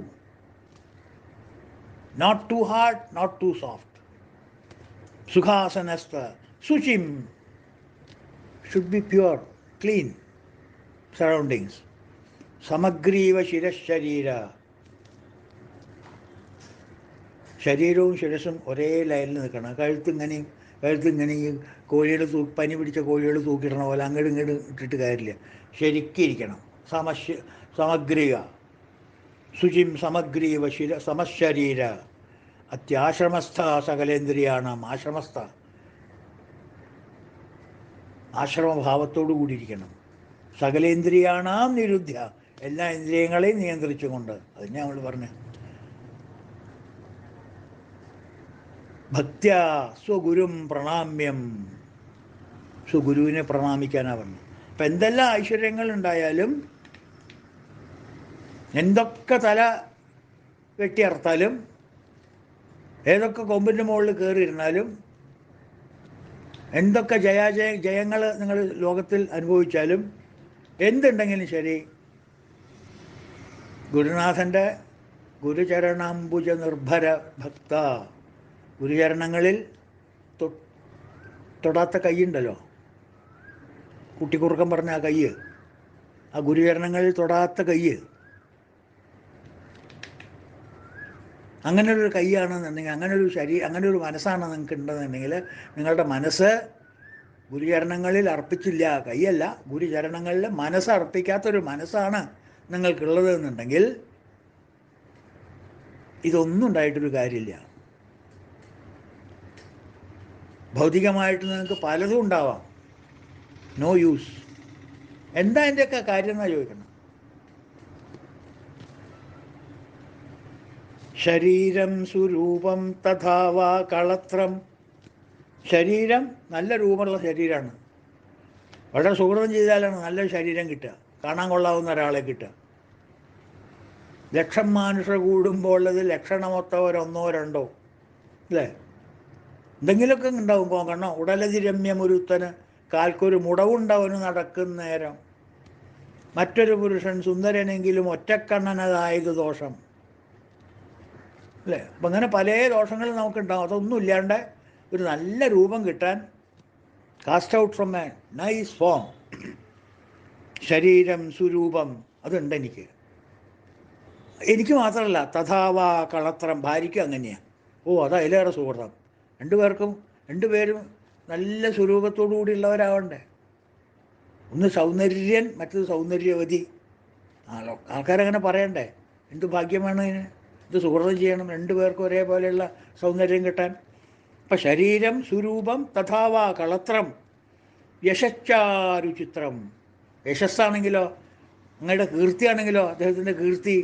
not too hard, not too soft. Sukhasanastha Suchim, should be pure, clean surroundings. Samagriva Shirasharira, ശരീരവും ശിരസും ഒരേ ലൈനിൽ നിൽക്കണം. കഴുത്തിങ്ങനെയും കോഴികൾ പനി പിടിച്ച കോഴികൾ തൂക്കിയിടണ പോലെ അങ്ങോട്ടും ഇങ്ങോട്ടും ഇട്ടിട്ട് കാര്യമില്ല. ശരിക്കിരിക്കണം. സമഗ്രിക ശുചിം സമഗ്രീവ സമശരീര അത്യാശ്രമസ്ഥ സകലേന്ദ്രിയാണം. ആശ്രമഭാവത്തോടു കൂടിയിരിക്കണം. സകലേന്ദ്രിയാണാം നിരുദ്ധ്യ, എല്ലാ ഇന്ദ്രിയങ്ങളെയും നിയന്ത്രിച്ചുകൊണ്ട്. അതിനെ നമ്മൾ പറഞ്ഞു. ഭക്ത്യാ സ്വഗുരും പ്രണാമ്യം, സ്വഗുരുവിനെ പ്രണാമിക്കാനാണ് പറഞ്ഞു. അപ്പം എന്തെല്ലാം ഐശ്വര്യങ്ങളുണ്ടായാലും, എന്തൊക്കെ തല വെട്ടിയർത്താലും, ഏതൊക്കെ കൊമ്പിൻ്റെ മുകളിൽ കയറിയിരുന്നാലും, എന്തൊക്കെ ജയങ്ങൾ നിങ്ങൾ ലോകത്തിൽ അനുഭവിച്ചാലും, എന്തുണ്ടെങ്കിലും ശരി, ഗുരുനാഥൻ്റെ ഗുരുചരണാംബുജ നിർഭര ഭക്ത, ഗുരുചരണങ്ങളിൽ തൊടാത്ത കൈയുണ്ടല്ലോ, കുട്ടിക്കുറുക്കം പറഞ്ഞ ആ കൈ, ആ ഗുരുചരണങ്ങളിൽ തൊടാത്ത കൈ, അങ്ങനെ ഒരു കൈയാണെന്നുണ്ടെങ്കിൽ, അങ്ങനെ ഒരു മനസ്സാണ് നിങ്ങൾക്ക് ഉണ്ടെന്നുണ്ടെങ്കിൽ, നിങ്ങളുടെ മനസ്സ് ഗുരുചരണങ്ങളിൽ അർപ്പിച്ചില്ല, കൈയല്ല, ഗുരുചരണങ്ങളിൽ മനസ്സ് അർപ്പിക്കാത്തൊരു മനസ്സാണ് നിങ്ങൾക്കുള്ളത് എന്നുണ്ടെങ്കിൽ ഇതൊന്നും ഉണ്ടായിട്ടൊരു കാര്യമില്ല. ഭൗതികമായിട്ട് നിങ്ങൾക്ക് പലതും ഉണ്ടാവാം, നോ യൂസ്. എന്താ അതിൻ്റെയൊക്കെ കാര്യം എന്നാ ചോദിക്കണം. ശരീരം സുരൂപം തഥാവാ കളത്രം. ശരീരം നല്ല രൂപമുള്ള ശരീരമാണ്. വളരെ സുഹൃതം ചെയ്താലാണ് നല്ലൊരു ശരീരം കിട്ടുക, കാണാൻ കൊള്ളാവുന്ന ഒരാളെ കിട്ടുക. ലക്ഷം മനുഷ്യർ കൂടുമ്പോൾ ഉള്ളത് ലക്ഷണമൊത്ത ഒരൊന്നോ രണ്ടോ അല്ലേ, എന്തെങ്കിലുമൊക്കെ ഉണ്ടാവും. കണ്ണോ ഉടലതി രമ്യമൊരുത്തന് കാൽക്കൊരു മുടവുണ്ടവന് നടക്കുന്ന നേരം, മറ്റൊരു പുരുഷൻ സുന്ദരനെങ്കിലും ഒറ്റക്കണ്ണനതായത് ദോഷം അല്ലേ. അപ്പം അങ്ങനെ പല ദോഷങ്ങളും നമുക്കുണ്ടാവും. അതൊന്നും ഇല്ലാണ്ട് ഒരു നല്ല രൂപം കിട്ടാൻ, cast out from a nice form, ശരീരം സുരൂപം, അതുണ്ട് എനിക്ക് മാത്രമല്ല, തഥാവാ കളത്രം, ഭാര്യയ്ക്കും അങ്ങനെയാണ്. അത് അതിലേറെ സുഹൃതം. രണ്ടുപേരും നല്ല സ്വരൂപത്തോടു കൂടിയുള്ളവരാവണ്ടേ. ഒന്ന് സൗന്ദര്യൻ, മറ്റത് സൗന്ദര്യവതി. ആൾക്കാരങ്ങനെ പറയണ്ടേ, എന്ത് ഭാഗ്യമാണ് അതിന്, എന്ത് സുഹൃതം ചെയ്യണം രണ്ടുപേർക്കും ഒരേപോലെയുള്ള സൗന്ദര്യം കിട്ടാൻ. അപ്പം ശരീരം സുരൂപം തഥാവാ കളത്രം യശച്ചാരുചിത്രം. യശസ്സാണെങ്കിലോ, അങ്ങയുടെ കീർത്തിയാണെങ്കിലോ, അദ്ദേഹത്തിൻ്റെ കീർത്തി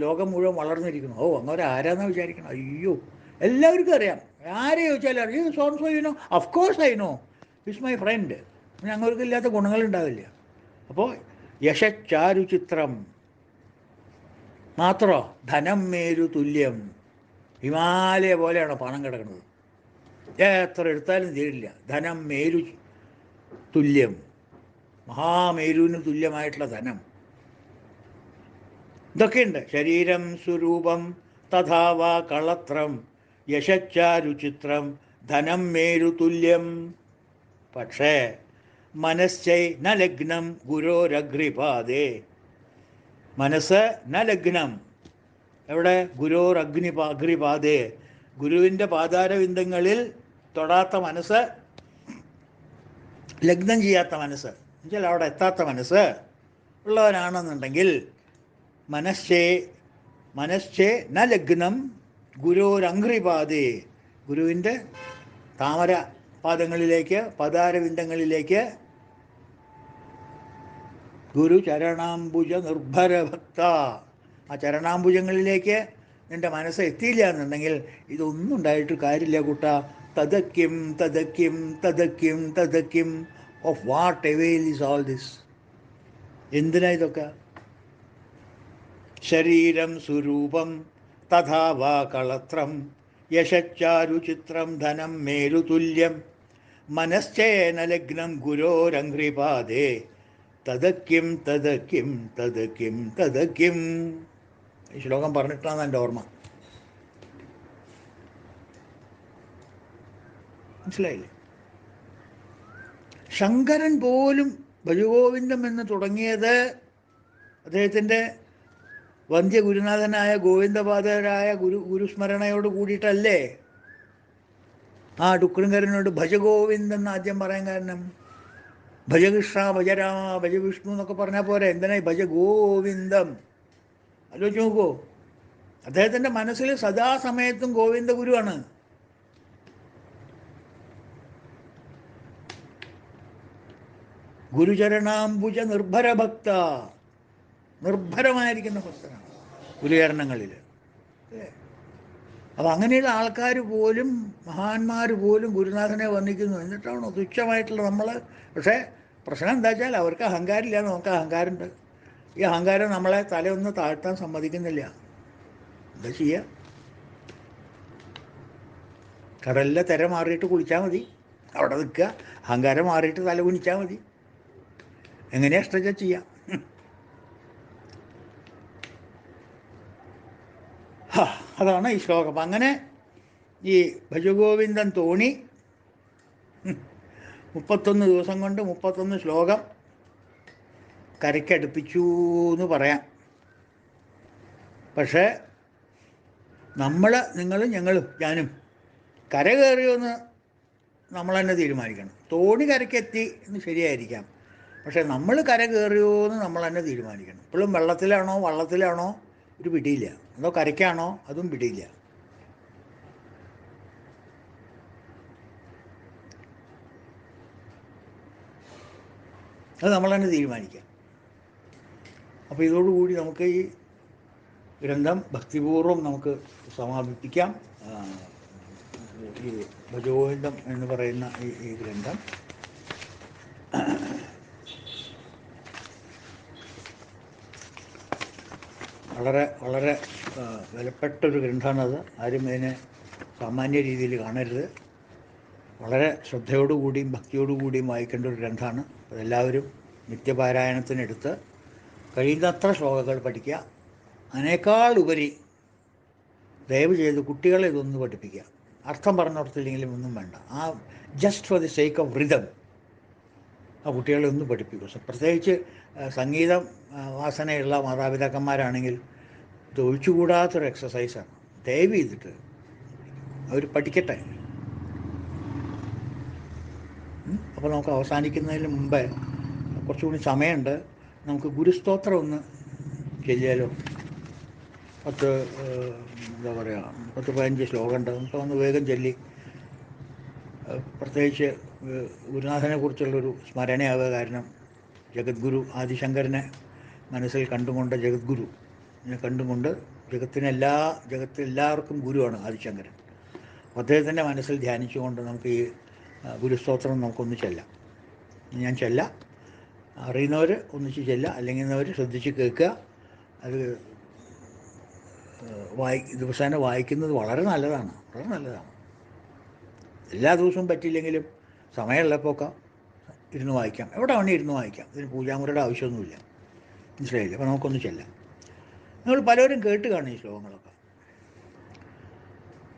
ലോകം മുഴുവൻ വളർന്നിരിക്കുന്നു. അങ്ങനെ ആരാന്നാ വിചാരിക്കണം. അയ്യോ, എല്ലാവർക്കും അറിയാം. ആരെ ചോദിച്ചാലും അറിയാം, so and so you know, of course I know, is my friend. ഞങ്ങൾക്കില്ലാത്ത ഗുണങ്ങളുണ്ടാവില്ല. അപ്പോൾ യശച്ചാരുചിത്രം മാത്രോ, ധനം മേരു തുല്യം. ഹിമാലയ പോലെയാണ് പണം കിടക്കുന്നത്, എത്ര എടുത്താലും തീരില്ല. ധനം മേരു തുല്യം, മഹാമേരുവിന് തുല്യമായിട്ടുള്ള ധനം. ഇതൊക്കെയുണ്ട്. ശരീരം സ്വരൂപം തഥാവാ കളത്രം യശച്ചാരുചിത്രം ധനം മേരു തുല്യം. പക്ഷേ മനശ്ചൈ ന ലഗ്നം ഗുരോരഗ്നിപാദേ. മനസ്സ് ന ലഗ്നം, എവിടെ? അഗ്നിപാദേ, ഗുരുവിൻ്റെ പാതാരവിന്ദങ്ങളിൽ തൊടാത്ത മനസ്സ്, ലഗ്നം ചെയ്യാത്ത മനസ്സ് എന്നുവെച്ചാൽ അവിടെ എത്താത്ത മനസ്സ് ഉള്ളവനാണെന്നുണ്ടെങ്കിൽ, മനശ്ചേ ന ലഗ്നം ഗുരോരംഘ്രിപാദേ, ഗുരുവിൻ്റെ താമര പാദങ്ങളിലേക്ക്, പാതാരവിന്ദങ്ങളിലേക്ക്, ഗുരു ചരണാംബുജ നിർഭര ഭക്ത, ആ ചരണാംബുജങ്ങളിലേക്ക് നിൻ്റെ മനസ്സ് എത്തിയില്ല എന്നുണ്ടെങ്കിൽ ഇതൊന്നും ഉണ്ടായിട്ട് കാര്യമില്ല കൂട്ടാ. തദക്കിം തദക്കിം തദക്കിം തദക്കിം, of what avail is all this? എന്തിനാ ഇതൊക്കെ? ശരീരം സ്വരൂപം തഥാവാ കളത്രം യശച്ചാരുചിത്രം ധനം മേരുതുല്യം മനശ്ചേന ലഗ്നം ഗുരോരംഘ്രിപാദേ തദക്കിം തദക്കിം തദക്കിം തദക്കിം. ഈ ശ്ലോകം പറഞ്ഞിട്ടാണ് എൻ്റെ ഓർമ്മ. മനസ്സിലായില്ലേ? ശങ്കരൻ പോലും ഭജഗോവിന്ദം എന്ന് തുടങ്ങിയത് അദ്ദേഹത്തിൻ്റെ വന്ധ്യ ഗുരുനാഥനായ ഗോവിന്ദപാദരായ ഗുരുസ്മരണയോട് കൂടിയിട്ടല്ലേ? ആ ഡുക്കൃങ്കരനോട് ഭജഗോവിന്ദൻ എന്ന് ആദ്യം പറയാൻ കാരണം, ഭജകൃഷ്ണ ഭജരാമ ഭജവിഷ്ണു എന്നൊക്കെ പറഞ്ഞാൽ പോരെ, എന്തിനാ ഭജഗോവിന്ദം? ആലോചിച്ച് നോക്കൂ. അദ്ദേഹത്തിൻ്റെ മനസ്സിൽ സദാസമയത്തും ഗോവിന്ദ ഗുരുവാണ്. ഗുരുചരണാംബുജ നിർഭര ഭക്ത, നിർഭരമായിരിക്കുന്ന ഭക്തനാണ് ഗുരുചരണങ്ങളിൽ. അപ്പം അങ്ങനെയുള്ള ആൾക്കാർ പോലും, മഹാന്മാർ പോലും ഗുരുനാഥനെ വന്ദിക്കുന്നു. എന്നിട്ടാണോ തുച്ഛമായിട്ടുള്ള നമ്മൾ? പക്ഷേ പ്രശ്നം എന്താ വെച്ചാൽ അവർക്ക് അഹങ്കാരമില്ല, നമുക്ക് അഹങ്കാരമുണ്ട്. ഈ അഹങ്കാരം നമ്മളെ തലയൊന്ന് താഴ്ത്താൻ സമ്മതിക്കുന്നില്ല. എന്താ ചെയ്യുക? കടലിലെ തിര മാറിയിട്ട് കുളിച്ചാൽ മതി, അവിടെ നിൽക്കുക. അഹങ്കാരം മാറിയിട്ട് തല കുനിച്ചാൽ മതി. എങ്ങനെയാ ഇഷ്ടം ചെയ്യാം. അതാണ് ഈ ശ്ലോകം. അങ്ങനെ ഈ ഭജഗോവിന്ദൻ തോണി 31 ദിവസം കൊണ്ട് 31 ശ്ലോകം കരയ്ക്കടുപ്പിച്ചു എന്ന് പറയാം. പക്ഷേ നിങ്ങളും ഞങ്ങളും ഞാനും കര കയറിയോന്ന് നമ്മൾ തന്നെ തീരുമാനിക്കണം. തോണി കരയ്ക്കെത്തി എന്ന് ശരിയായിരിക്കാം, പക്ഷേ നമ്മൾ കര കയറിയോ എന്ന് നമ്മൾ തന്നെ തീരുമാനിക്കണം. ഇപ്പോഴും വെള്ളത്തിലാണോ വള്ളത്തിലാണോ ഒരു പിടിയില്ല, അതോ കരയ്ക്കാണോ അതും പിടിയില്ല. അത് നമ്മൾ തന്നെ തീരുമാനിക്കാം. അപ്പോൾ ഇതോടുകൂടി നമുക്ക് ഈ ഗ്രന്ഥം ഭക്തിപൂർവ്വം നമുക്ക് സമാപിപ്പിക്കാം. ഈ ഭജഗോവിന്ദം എന്ന് പറയുന്ന ഈ ഗ്രന്ഥം വളരെ വളരെ വിലപ്പെട്ടൊരു ഗ്രന്ഥമാണത്. ആരും അതിനെ സാമാന്യ രീതിയിൽ കാണരുത്. വളരെ ശ്രദ്ധയോടുകൂടിയും ഭക്തിയോടുകൂടിയും വായിക്കേണ്ട ഒരു ഗ്രന്ഥമാണ്. അതെല്ലാവരും നിത്യപാരായണത്തിനെടുത്ത് കഴിയുന്നത്ര ശ്ലോകങ്ങൾ പഠിക്കുക. അതിനേക്കാൾ ഉപരി ദയവ് ചെയ്ത് കുട്ടികളെ ഇതൊന്ന് പഠിപ്പിക്കുക. അർത്ഥം പറഞ്ഞോടത്തില്ലെങ്കിലും ഒന്നും വേണ്ട, ആ just for the sake of rhythm ആ കുട്ടികളെ ഒന്ന് പഠിപ്പിക്കുക. പ്രത്യേകിച്ച് സംഗീതം വാസനയുള്ള മാതാപിതാക്കന്മാരാണെങ്കിൽ ഇത് ഒഴിച്ചുകൂടാത്തൊരു എക്സസൈസാണ്. ദയവ് ചെയ്തിട്ട് അവർ പഠിക്കട്ടെ. അപ്പോൾ നമുക്ക് അവസാനിക്കുന്നതിന് മുമ്പേ കുറച്ചുകൂടി സമയമുണ്ട്. നമുക്ക് ഗുരുസ്തോത്രം ഒന്ന് ചൊല്ലിയാലോ? 10-15 ശ്ലോകമുണ്ട്. നമുക്ക് ഒന്ന് വേഗം ചൊല്ലി പ്രത്യേകിച്ച് ഗുരുനാഥനെ കുറിച്ചുള്ളൊരു സ്മരണയാവുക. കാരണം ജഗദ്ഗുരു ആദിശങ്കരനെ മനസ്സിൽ കണ്ടുകൊണ്ട്, ജഗദ്ഗുരുവിനെ കണ്ടുകൊണ്ട്, ജഗത്തിലെല്ലാവർക്കും ഗുരുവാണ് ആദിശങ്കരൻ. അദ്ദേഹത്തിൻ്റെ മനസ്സിൽ ധ്യാനിച്ചുകൊണ്ട് നമുക്ക് ഈ ഗുരുസ്തോത്രം നമുക്കൊന്ന് ചെല്ലാം. ഞാൻ ചെല്ലാം, അറിയുന്നവർ ഒന്നിച്ച് ചെല്ലാം, അല്ലെങ്കിൽ ശ്രദ്ധിച്ച് കേൾക്കുക. അത് ദിവസേന വായിക്കുന്നത് വളരെ നല്ലതാണ്, വളരെ നല്ലതാണ്. എല്ലാ ദിവസവും പറ്റില്ലെങ്കിലും സമയമുള്ളപ്പോഴൊക്കെ ഇരുന്ന് വായിക്കാം. എവിടെ വേണേൽ ഇരുന്ന് വായിക്കാം. ഇതിന് പൂജാമുറിയുടെ ആവശ്യമൊന്നുമില്ല. മനസ്സിലായില്ലേ? അപ്പോൾ നമുക്കൊന്ന് ചെല്ലാം. നിങ്ങൾ പലരും കേട്ട് കാണും ഈ ശ്ലോകങ്ങളൊക്കെ.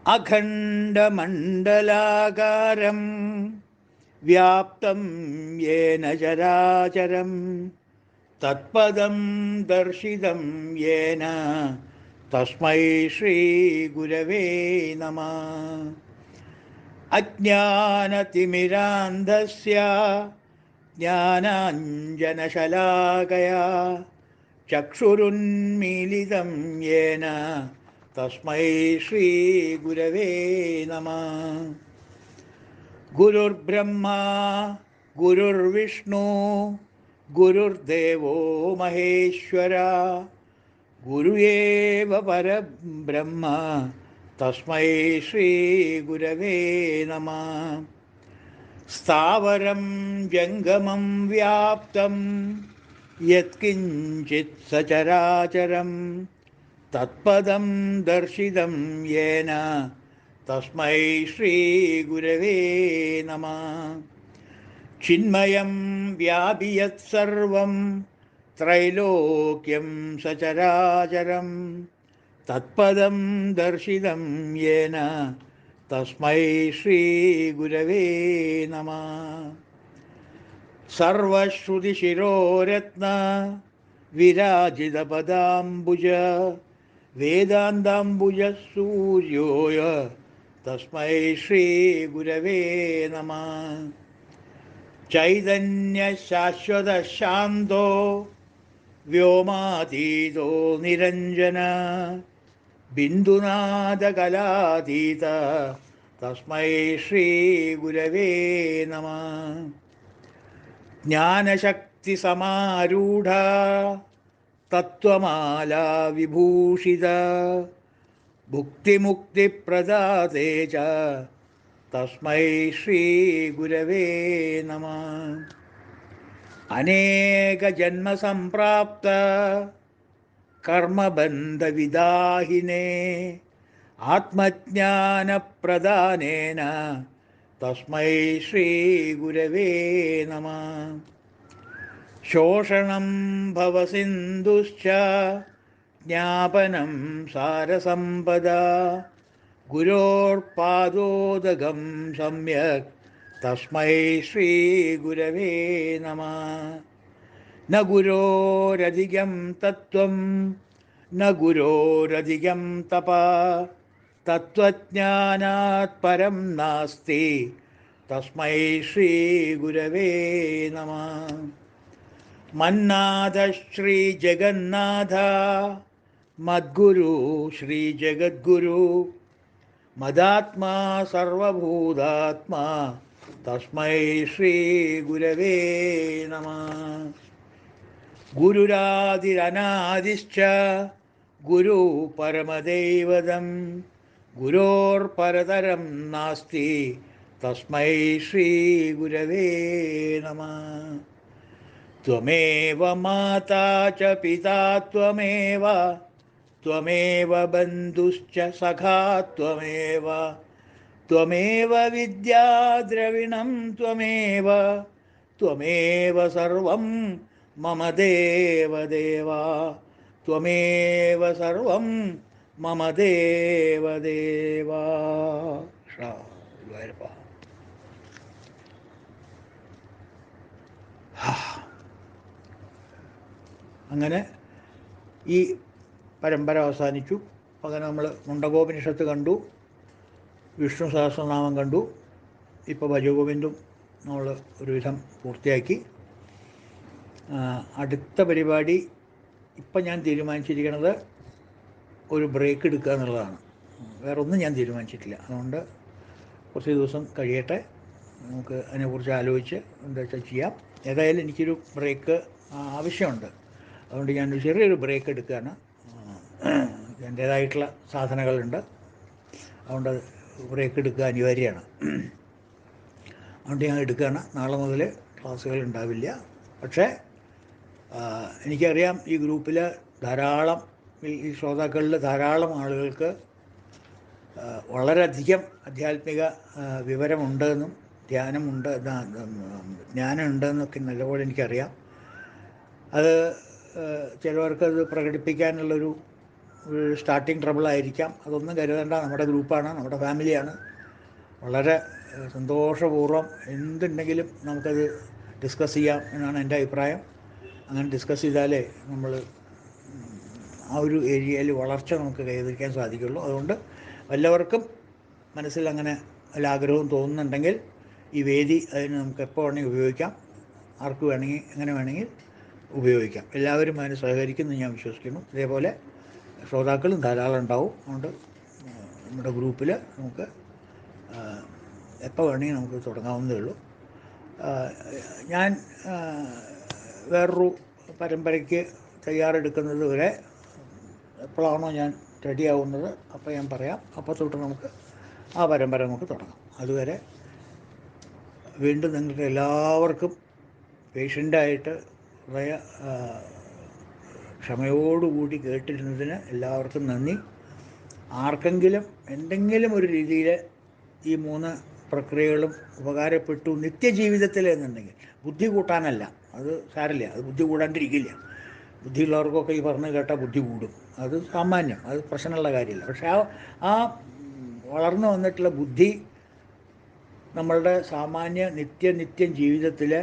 അഖണ്ഡമണ്ഡലാകാരം വ്യാപ്തം യേന ചരാചരം തത്പദം ദർശിതം യേന തസ്മൈ ശ്രീ ഗുരവേ നമഃ. അജ്ഞാനതിമിരാന്ധസ്യ ജ്ഞാനാഞ്ജനശലാകയാ ചക്ഷുരുന്മീലിതം യേന തസ്മൈ ശ്രീ ഗുരവേ നമഃ. ഗുരുർബ്രഹ്മാ ഗുരുർവിഷ്ണു ഗുരുർദേവോ മഹേശ്വര ഗുരുയേവ പരബ്രഹ്മ തസ്മൈ ശ്രീ ഗുരവേ നമഃ. സ്ഥാവരം ജംഗമം വ്യാപ്തം യത്കിഞ്ചിത് സചരാചരം തത്പദം ദർശിതം യേന തസ്മൈ ശ്രീ ഗുരവേ നമഃ. ചിന്മയം വ്യാപി യത് സർവം ത്രൈലോക്യം സചരാചരം തത്പദം ദർശിതം യേന തസ്മൈ ശ്രീ ഗുരവേ നമഃ. സർവശ്രുതിശിരോരത്ന വിരാജിതപദാംബുജ വേദാന്താംബുജ സൂര്യോയ തസ്മൈ ശ്രീ ഗുരവേ നമഃ. ചൈതന്യശാശ്വത ശാന്തോ വ്യോമാതീതോ നിരഞ്ജന ബിന്ദുനാദകലാതീത തസ്മൈ ശ്രീ ഗുരവേ നമഃ. ജ്ഞാനശക്തിസമാരൂഢ തത്വമാലാ വിഭൂഷിത ഭുക്തിമുക്തിപ്രദാതേ ച തസ്മൈ ശ്രീ ഗുരവേ നമഃ. അനേകജന്മസംപ്രാപ്ത കർമ്മബന്ധവിദാഹിനേ ആത്മജ്ഞാനപ്രദാനേന തസ്മൈ ശ്രീ ഗുരവേ നമഃ. ശോഷണം ഭവസിന്ധുശ്ച ജ്ഞാപനം സാരസമ്പദാ ഗുരോർപാദോദകം സമ്യക് തസ്മൈ ശ്രീഗുരവേ നമഃ. ന ഗുരോരധികം തത്വം ന ഗുരോരധികം തപഃ തത്വജ്ഞാനാത് പരം നാസ്തി തസ്മൈ ശ്രീഗുരവേ നമഃ. മന്നാഥ ശ്രീജഗന്നാഥ മദ്ഗുരു ശ്രീജഗദ്ഗുരു മദാത്മാ സർവഭൂതാത്മാ തസ്മൈ ശ്രീഗുരവേ നമഃ. ഗുരുരാദിരനാദിശ്ച ഗുരു പരമദൈവതം ഗുരോർപരതരം നാസ്തി തസ്മൈ ശ്രീഗുരവേ നമഃ. ത്വമേവ മാതാ ച പിതാ ത്വമേവ ത്വമേവ ബന്ധുശ്ച സഖാ ത്വമേവ ത്വമേവ വിദ്യാ ദ്രവിണം ത്വമേവ ത്വമേവ സർവം മമ ദേവദേവ ത്വമേവ സർവം മമ ദേവദേവ. അങ്ങനെ ഈ പരമ്പര അവസാനിച്ചു. അങ്ങനെ നമ്മൾ മുണ്ടകോപനിഷത്ത് കണ്ടു, വിഷ്ണു സഹസ്രനാമം കണ്ടു, ഇപ്പോൾ ഭജഗോവിന്ദും നമ്മൾ ഒരുവിധം പൂർത്തിയാക്കി. അടുത്ത പരിപാടി ഇപ്പം ഞാൻ തീരുമാനിച്ചിരിക്കുന്നത് ഒരു ബ്രേക്ക് എടുക്കുക എന്നുള്ളതാണ്. വേറൊന്നും ഞാൻ തീരുമാനിച്ചിട്ടില്ല. അതുകൊണ്ട് കുറച്ച് ദിവസം കഴിയട്ടെ, നമുക്ക് അതിനെക്കുറിച്ച് ആലോചിച്ച് എന്താ വെച്ചാൽ ചെയ്യാം. ഏതായാലും എനിക്കൊരു ബ്രേക്ക് ആവശ്യമുണ്ട്. അതുകൊണ്ട് ഞാനൊരു ചെറിയൊരു ബ്രേക്ക് എടുക്കുകയാണ്. എൻ്റേതായിട്ടുള്ള സാധനങ്ങളുണ്ട്, അതുകൊണ്ട് ബ്രേക്ക് എടുക്കുക അനിവാര്യമാണ്. അതുകൊണ്ട് ഞാൻ എടുക്കുകയാണ്. നാളെ മുതൽ ക്ലാസ്സുകൾ ഉണ്ടാവില്ല. പക്ഷേ എനിക്കറിയാം ഈ ഗ്രൂപ്പിൽ ധാരാളം, ഈ ശ്രോതാക്കളിൽ ധാരാളം ആളുകൾക്ക് വളരെയധികം ആധ്യാത്മിക വിവരമുണ്ടെന്നും ധ്യാനമുണ്ട്, ജ്ഞാനമുണ്ടെന്നൊക്കെ നല്ലപോലെ എനിക്കറിയാം. അത് ചിലവർക്കത് പ്രകടിപ്പിക്കാനുള്ളൊരു സ്റ്റാർട്ടിങ് ട്രബിളായിരിക്കാം. അതൊന്നും കരുതേണ്ട. നമ്മുടെ ഗ്രൂപ്പാണ്, നമ്മുടെ ഫാമിലിയാണ്. വളരെ സന്തോഷപൂർവ്വം എന്തുണ്ടെങ്കിലും നമുക്കത് ഡിസ്കസ് ചെയ്യാം എന്നാണ് എൻ്റെ അഭിപ്രായം. അങ്ങനെ ഡിസ്കസ് ചെയ്താലേ നമ്മൾ ആ ഒരു ഏരിയയിൽ വളർച്ച നമുക്ക് കൈവരിക്കാൻ സാധിക്കുള്ളൂ. അതുകൊണ്ട് എല്ലാവർക്കും മനസ്സിൽ അങ്ങനെ ആഗ്രഹവും തോന്നുന്നുണ്ടെങ്കിൽ ഈ വേദി അതിന് നമുക്ക് എപ്പോൾ വേണമെങ്കിൽ ഉപയോഗിക്കാം. ആർക്ക് വേണമെങ്കിൽ എങ്ങനെ വേണമെങ്കിൽ ഉപയോഗിക്കാം. എല്ലാവരും അതിന് സഹകരിക്കുമെന്ന് ഞാൻ വിശ്വസിക്കുന്നു. ഇതേപോലെ ശ്രോതാക്കളും ധാരാളം ഉണ്ടാവും. അതുകൊണ്ട് നമ്മുടെ ഗ്രൂപ്പിൽ നമുക്ക് എപ്പോൾ വേണമെങ്കിൽ നമുക്ക് തുടങ്ങാവുന്നതേ ഉള്ളൂ. ഞാൻ വേറൊരു പരമ്പരയ്ക്ക് തയ്യാറെടുക്കുന്നത് വരെ എപ്പോഴാണോ ഞാൻ റെഡിയാവുന്നത് അപ്പോൾ ഞാൻ പറയാം. അപ്പോൾ തൊട്ട് നമുക്ക് ആ പരമ്പര നമുക്ക് തുടങ്ങാം. അതുവരെ വീണ്ടും നിങ്ങൾക്ക് എല്ലാവർക്കും പേഷ്യൻ്റായിട്ട് കുറേ ക്ഷമയോടുകൂടി കേട്ടിരുന്നതിന് എല്ലാവർക്കും നന്ദി. ആർക്കെങ്കിലും എന്തെങ്കിലും ഒരു രീതിയിൽ ഈ 3 പ്രക്രിയകളും ഉപകാരപ്പെട്ടു നിത്യജീവിതത്തിൽ എന്നുണ്ടെങ്കിൽ, ബുദ്ധി കൂട്ടാനല്ല, അത് സാരമില്ല, അത് ബുദ്ധി കൂടാണ്ടിരിക്കില്ല. ബുദ്ധിയുള്ളവർക്കൊക്കെ ഈ പറഞ്ഞ് കേട്ടാൽ ബുദ്ധി കൂടും, അത് സാമാന്യം, അത് പ്രശ്നമുള്ള കാര്യമില്ല. പക്ഷേ ആ വളർന്നു വന്നിട്ടുള്ള ബുദ്ധി നമ്മളുടെ സാമാന്യ നിത്യം ജീവിതത്തിൽ,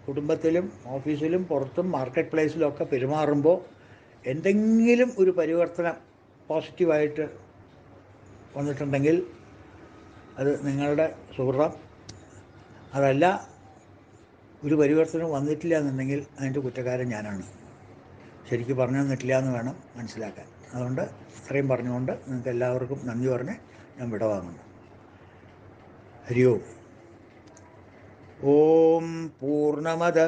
കുടുംബത്തിലും ഓഫീസിലും പുറത്തും മാർക്കറ്റ് പ്ലേസിലൊക്കെ പെരുമാറുമ്പോൾ എന്തെങ്കിലും ഒരു പരിവർത്തനം പോസിറ്റീവായിട്ട് വന്നിട്ടുണ്ടെങ്കിൽ അത് നിങ്ങളുടെ സുഹൃതം. അതല്ല, ഒരു പരിവർത്തനം വന്നിട്ടില്ല എന്നുണ്ടെങ്കിൽ അതിൻ്റെ കുറ്റക്കാരൻ ഞാനാണ്. ശരിക്കും പറഞ്ഞു തന്നിട്ടില്ല എന്ന് വേണം മനസ്സിലാക്കാൻ. അതുകൊണ്ട് ഇത്രയും പറഞ്ഞുകൊണ്ട് നിങ്ങൾക്ക് എല്ലാവർക്കും നന്ദി പറഞ്ഞ് ഞാൻ വിടവാങ്ങുന്നു. ഹരി ഓം. ഓം പൂർണ്ണമദ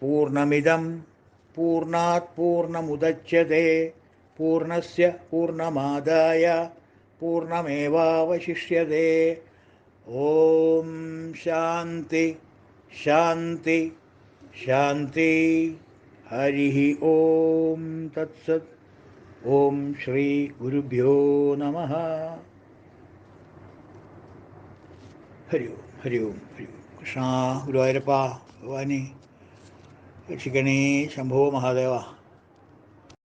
പൂർണ്ണമിദം പൂർണ്ണാത് പൂർണ്ണമുദച്യതേ പൂർണ്ണസ്യ പൂർണ്ണമാദായ പൂർണ്ണമേവാവശിഷ്യതേ. ഓം ശാന്തി ശാന്തി ശാന്തി. ഹരി ഓം തത്സത്. ഓം ശ്രീ ഗുരുഭ്യോ നമഃ. ഹരി ഓം ഹരി ഓം ഹരി ഓം. കൃഷ്ണ ഗുരുവായൂരപ്പ ഭഗവാനെ, രക്ഷിക്കണേ ശംഭോ മഹാദേവ.